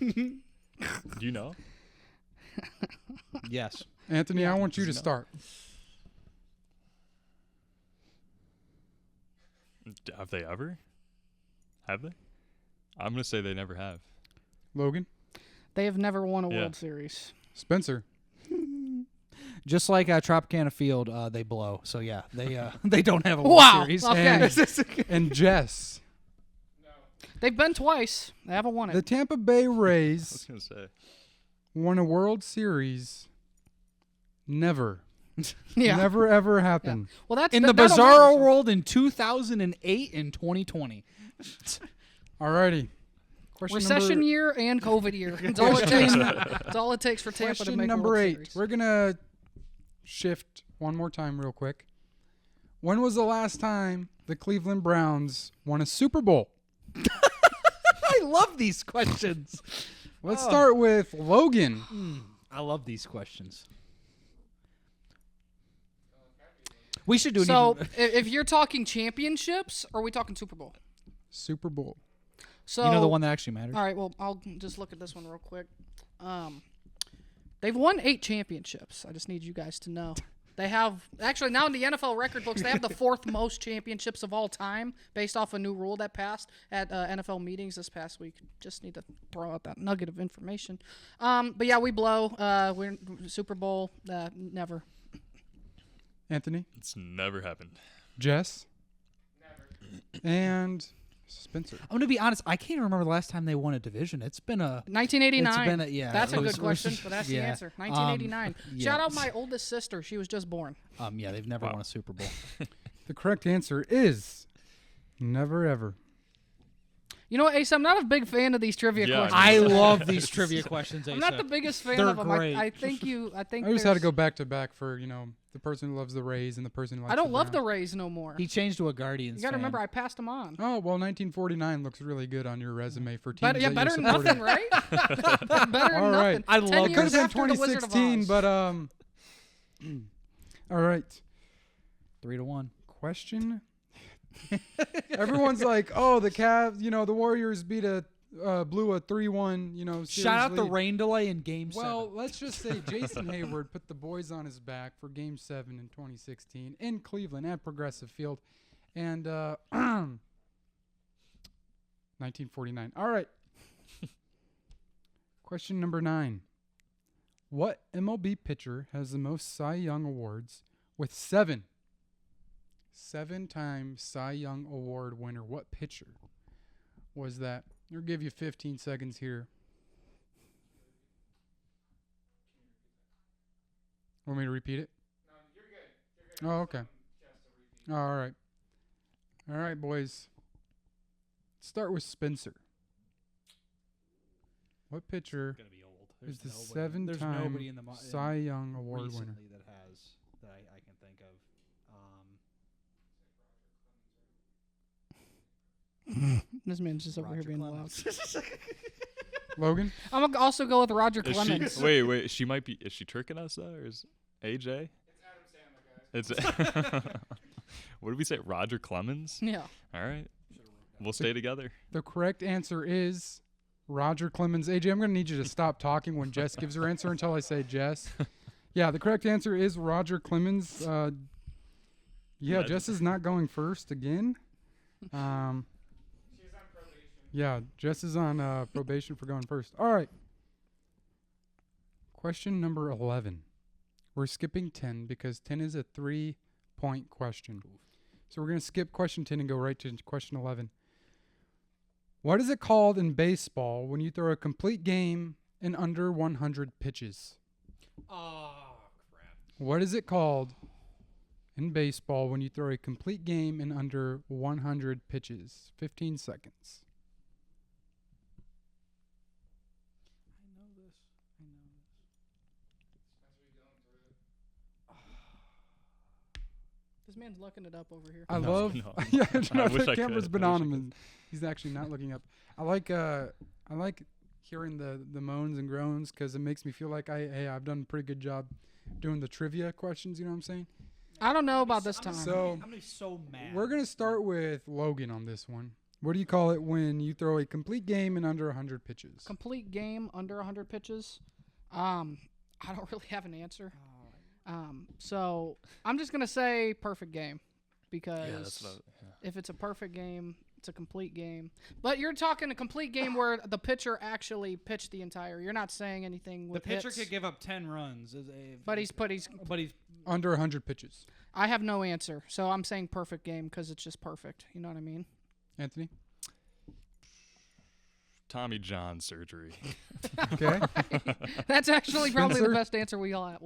Do you know? Yes. Anthony, I want you to start. Have they ever? Have they? I'm gonna say they never have. Logan. They have never won a Yeah. World Series. Spencer. Just like Tropicana Field, they blow. So yeah, they don't have a Wow. World Series. Okay. And Jess. They've been twice. They haven't won The it. Tampa Bay I was Rays gonna say. won a World Series. Never. Yeah. Never, ever happened. Well, that's In the that'll bizarro matter. world in 2008 and 2020. Alrighty. Question Recession number, year and COVID year. It's all it takes. It's all it takes for Tampa to question make a number World 8. Series. We're going to shift one more time real quick. When was the last time the Cleveland Browns won a Super Bowl? I love these questions. Let's start with Logan. I love these questions. We should do an So, even, if you're talking championships, or are we talking Super Bowl? Super Bowl. So you know the one that actually matters. All right. Well, I'll just look at this one real quick. They've won 8 championships. I just need you guys to know. They have actually now in the NFL record books. They have the 4th most championships of all time, based off a new rule that passed at NFL meetings this past week. Just need to throw out that nugget of information. But yeah, we blow. We're Super Bowl. Never. Anthony. It's never happened. Jess. Never. And Spencer. I'm gonna be honest. I can't remember the last time they won a division. It's been a 1989. It's been yeah. That's it a was- good question, but that's the yeah. answer. 1989. Yeah. Shout out my oldest sister. She was just born. Yeah, they've never won a Super Bowl. The correct answer is never ever. You know what, Ace? I'm not a big fan of these trivia Yeah, questions. I love these trivia questions. I'm not the biggest fan They're of them. great. I think I just had to there's- go back to back for, the person who loves the Rays and the person who likes I don't love the Browns. Rays no more. He changed to a Guardians. You got to fan. remember, I passed them on. Oh, well, 1949 looks really good on your resume for teams But yeah, that better you're than supporting. nothing, right? better than All right. nothing. I 10 love It could years have been after the Wizard of 2016, Oz. but all right. 3-1. Question. Everyone's like, oh, the Cavs, the Warriors beat a blew a 3-1, series Shout out the lead. rain delay in Game Well, 7. let's just say Jason Hayward put the boys on his back for Game 7 in 2016 in Cleveland at Progressive Field. And 1949. All right. Question number 9. What MLB pitcher has the most Cy Young awards with 7? 7-time Cy Young Award winner. What pitcher was that? I'll give you 15 seconds here. Want me to repeat it? No, you're good. Oh, okay. All right. All right, boys. Let's start with Spencer. What pitcher Gonna be old. is the There's nobody 7-time in the Cy Young Award winner? recently that has that I can think of. This man's just over Roger here being Clemens. loud. Logan? I'm gonna also go with Roger Is Clemens. she, wait, she might be. Is she tricking us though, or is AJ? It's Adam Sandler, guys. What did we say? Roger Clemens. Yeah. All right, we'll stay together. The correct answer is Roger Clemens. AJ, I'm going to need you to stop talking when Jess gives her answer until I say Jess. Yeah, the correct answer is Roger Clemens. Yeah, Jess is not going first again. She's on probation. Yeah, Jess is on probation for going first. All right. Question number 11. We're skipping 10 because 10 is a 3-point question. So we're going to skip question 10 and go right to question 11. What is it called in baseball when you throw a complete game in under 100 pitches? Oh crap! What is it called in baseball when you throw a complete game in under 100 pitches? 15 seconds. I know this. This man's looking it up over here. I No, love. no. Yeah, I wish I camera's could. been I on wish I him, could. and he's actually not looking up. I like hearing the moans and groans because it makes me feel like I've done a pretty good job doing the trivia questions. You know what I'm saying? I don't know about this time. So- I'm gonna be so mad. We're gonna start with Logan on this one. What do you call it when you throw a complete game in under 100 pitches? Complete game under 100 pitches. I don't really have an answer. So I'm just gonna say perfect game because Yeah, that's what if it's a perfect game, it's a complete game. But you're talking a complete game where the pitcher actually pitched the entire. You're not saying anything the with pitcher hits. could give up 10 runs. But he's Under 100 pitches. I have no answer, so I'm saying perfect game because it's just perfect. You know what I mean? Anthony? Tommy John surgery. Okay. That's actually probably Spencer? the best answer we'll have.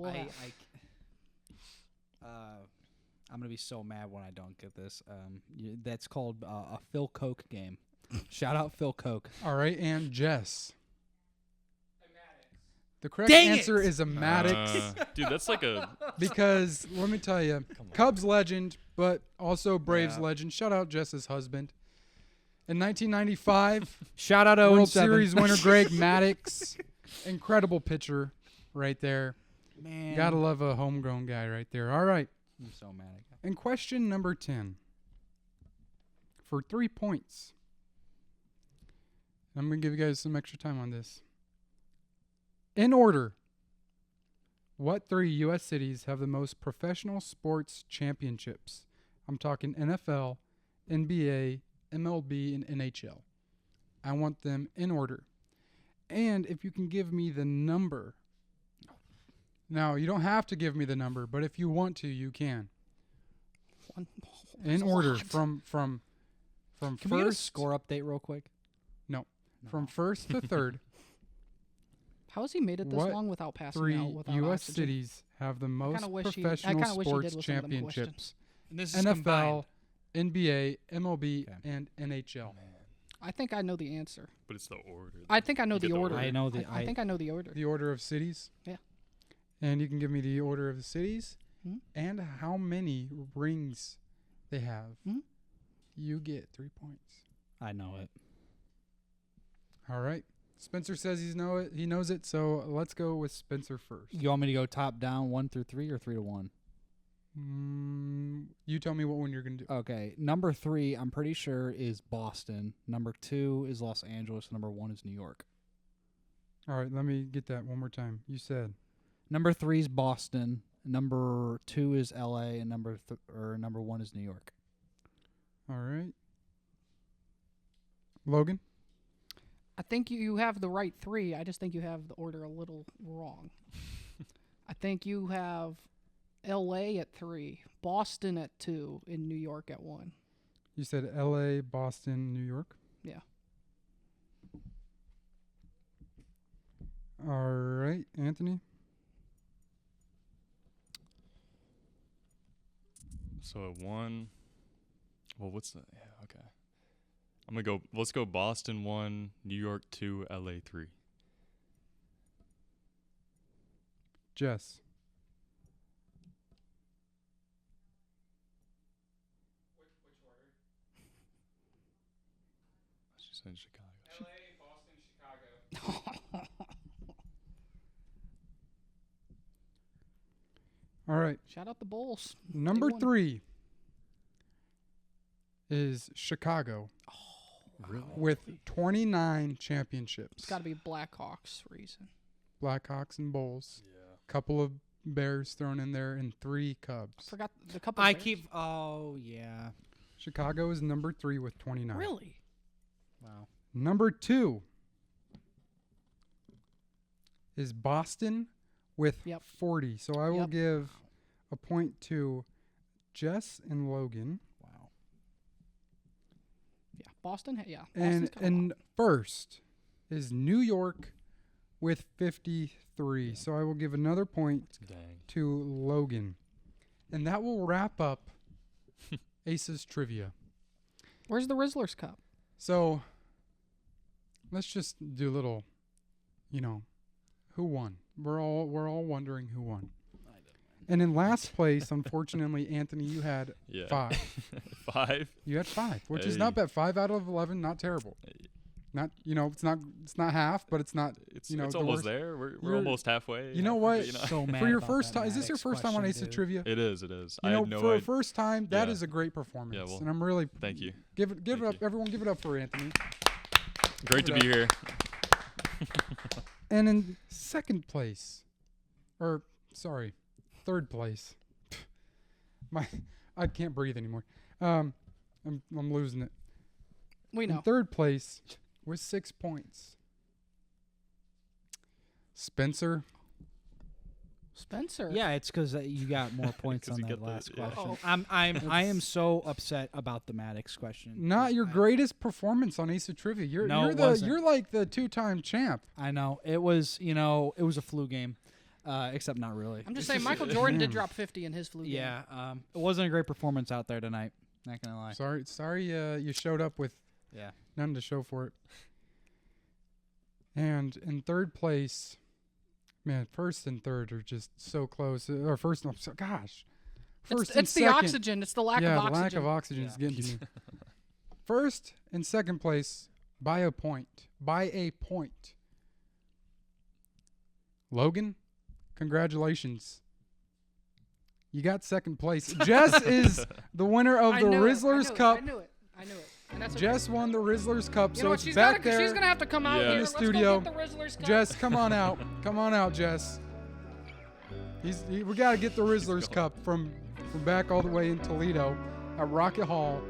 I'm gonna be so mad when I don't get this. That's called a Phil Koch game. Shout out Phil Koch. All right, and Jess. The correct Dang answer it! is a Maddox Dude, that's like a. because let me tell you, Cubs legend, but also Braves Yeah. legend. Shout out Jess's husband. In 1995, Shout out World 07. Series winner Greg Maddux, incredible pitcher right there. Man, Gotta love a homegrown guy right there. All right, I'm so mad. and question number 10 for 3 points. I'm gonna give you guys some extra time on this. In order, what 3 U.S. cities have the most professional sports championships? I'm talking NFL, NBA, MLB, and NHL. I want them in order. And if you can give me the number. Now, you don't have to give me the number, but if you want to, you can. In order from Can we get a first score update real quick? from first to third. How has he made it this What long without passing 3 out without U.S. oxygen? cities have the most kinda wish he- I professional kinda wish he did sports with some of them championships? And this is NFL, combined. NBA, MLB, Okay. and NHL. I think I know the answer. But it's the order. I think I know You get the the order. order. I know the- I think I know the order. The order of cities? Yeah. And you can give me the order of the cities Mhm. and how many rings they have. Mhm. You get 3 points. I know it. All right. Spencer says he knows it, so let's go with Spencer first. You want me to go top down 1 through 3 or 3 to 1? You tell me what one you're going to do. Okay, number 3, I'm pretty sure, is Boston. Number 2 is Los Angeles. Number 1 is New York. All right, let me get that one more time. You said Number 3 is Boston. Number 2 is L.A. and number 1 is New York. all right. Logan? I think you have the right 3. I just think you have the order a little wrong. I think you have L.A. at 3, Boston at 2, and New York at 1. You said L.A., Boston, New York? Yeah. All right, Anthony? So at 1. Well, what's the? Yeah, okay. I'm gonna go. Let's go. Boston 1, New York 2, LA 3. Jess? She said Chicago. L.A., Boston, Chicago. All right. Shout out the Bulls. Number They won. 3 is Chicago Really? with 29 championships. It's got to be Blackhawks reason. Blackhawks and Bulls. Yeah. Couple of Bears thrown in there and 3 Cubs. Forgot the couple. I Bears. keep. Oh yeah. Chicago is number 3 with 29. Really? Wow. Number 2 is Boston with Yep. 40. So I will Yep. give a point to Jess and Logan. Wow. Yeah. Boston. Yeah. And Boston's coming first is New York with 53. So I will give another point Dang. to Logan. And that will wrap up Aces Trivia. Where's the Rizzlers Cup? So let's just do a little, who won? We're all wondering who won. And in last place, unfortunately, Anthony, you had Yeah. 5. 5. You had 5, which is Hey. not bad. 5 out of 11, not terrible. Not, it's not half, but it's not, It's the almost worst. there. We're You're- almost halfway. You know what? So mad For your about first that time, is this your Maddox first time on question, Aces dude. Trivia? It is. It is. You I know, had no for a idea. first time, that Yeah. is a great performance. Yeah, well, and I'm really Thank you. give it Thank up. you. Everyone, give it up for Anthony. Great to Give be it here. And in second place, third place. I can't breathe anymore. I'm losing it. We In know. third place with 6 points, Spencer. Spencer. Yeah, it's because you got more points 'Cause on you that get the- last yeah. question. Oh. I am so upset about the Maddox question. Not your I- greatest performance on Ace of Trivia. No, it wasn't. You're like the 2-time champ. I know it was. It was a flu game, except not really. I'm just saying, Michael Jordan did drop 50 in his flu game. Yeah, it wasn't a great performance out there tonight. Not gonna lie. Sorry, you showed up with Yeah. nothing to show for it. And in third place, man, first and third are just so close. Or first, no, gosh. First and It's the second. oxygen. It's the lack yeah, of oxygen. the lack of oxygen is getting to me. First and second place by a point. Logan, congratulations. You got second place. Jess is the winner of I the knew it. Rizzlers I Cup. knew it. And that's okay. Jess won the Rizzlers Cup, You know so what? it's She's back gotta, there She's gonna have to come out Yeah. here. In the Let's studio. Go get the Rizzlers Cup. Jess, come on out. Come on out, Jess. We got to get the Rizzlers Cup from back all the way in Toledo at Rocket Hall.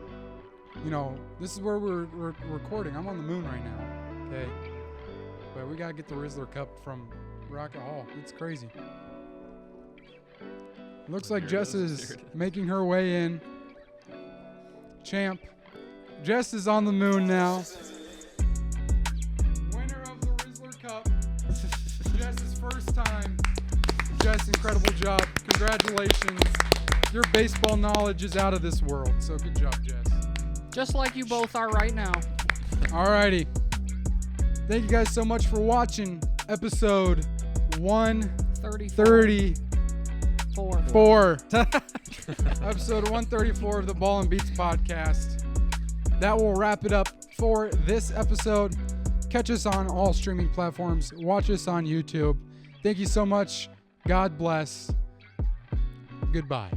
This is where we're recording. I'm on the moon right now, okay? But we got to get the Rizzler Cup from Rocket Hall. It's crazy. Looks like Here it Jess is. is Here it is. making her way in. Champ. Jess is on the moon now. Winner of the Rizzler Cup. Jess's first time. Jess, incredible job. Congratulations. Your baseball knowledge is out of this world. So good job, Jess. Just like you both are right now. Alrighty. Thank you guys so much for watching episode 134. 4. Episode 134 of the Ball N Beatz Podcast. That will wrap it up for this episode. Catch us on all streaming platforms. Watch us on YouTube. Thank you so much. God bless. Goodbye.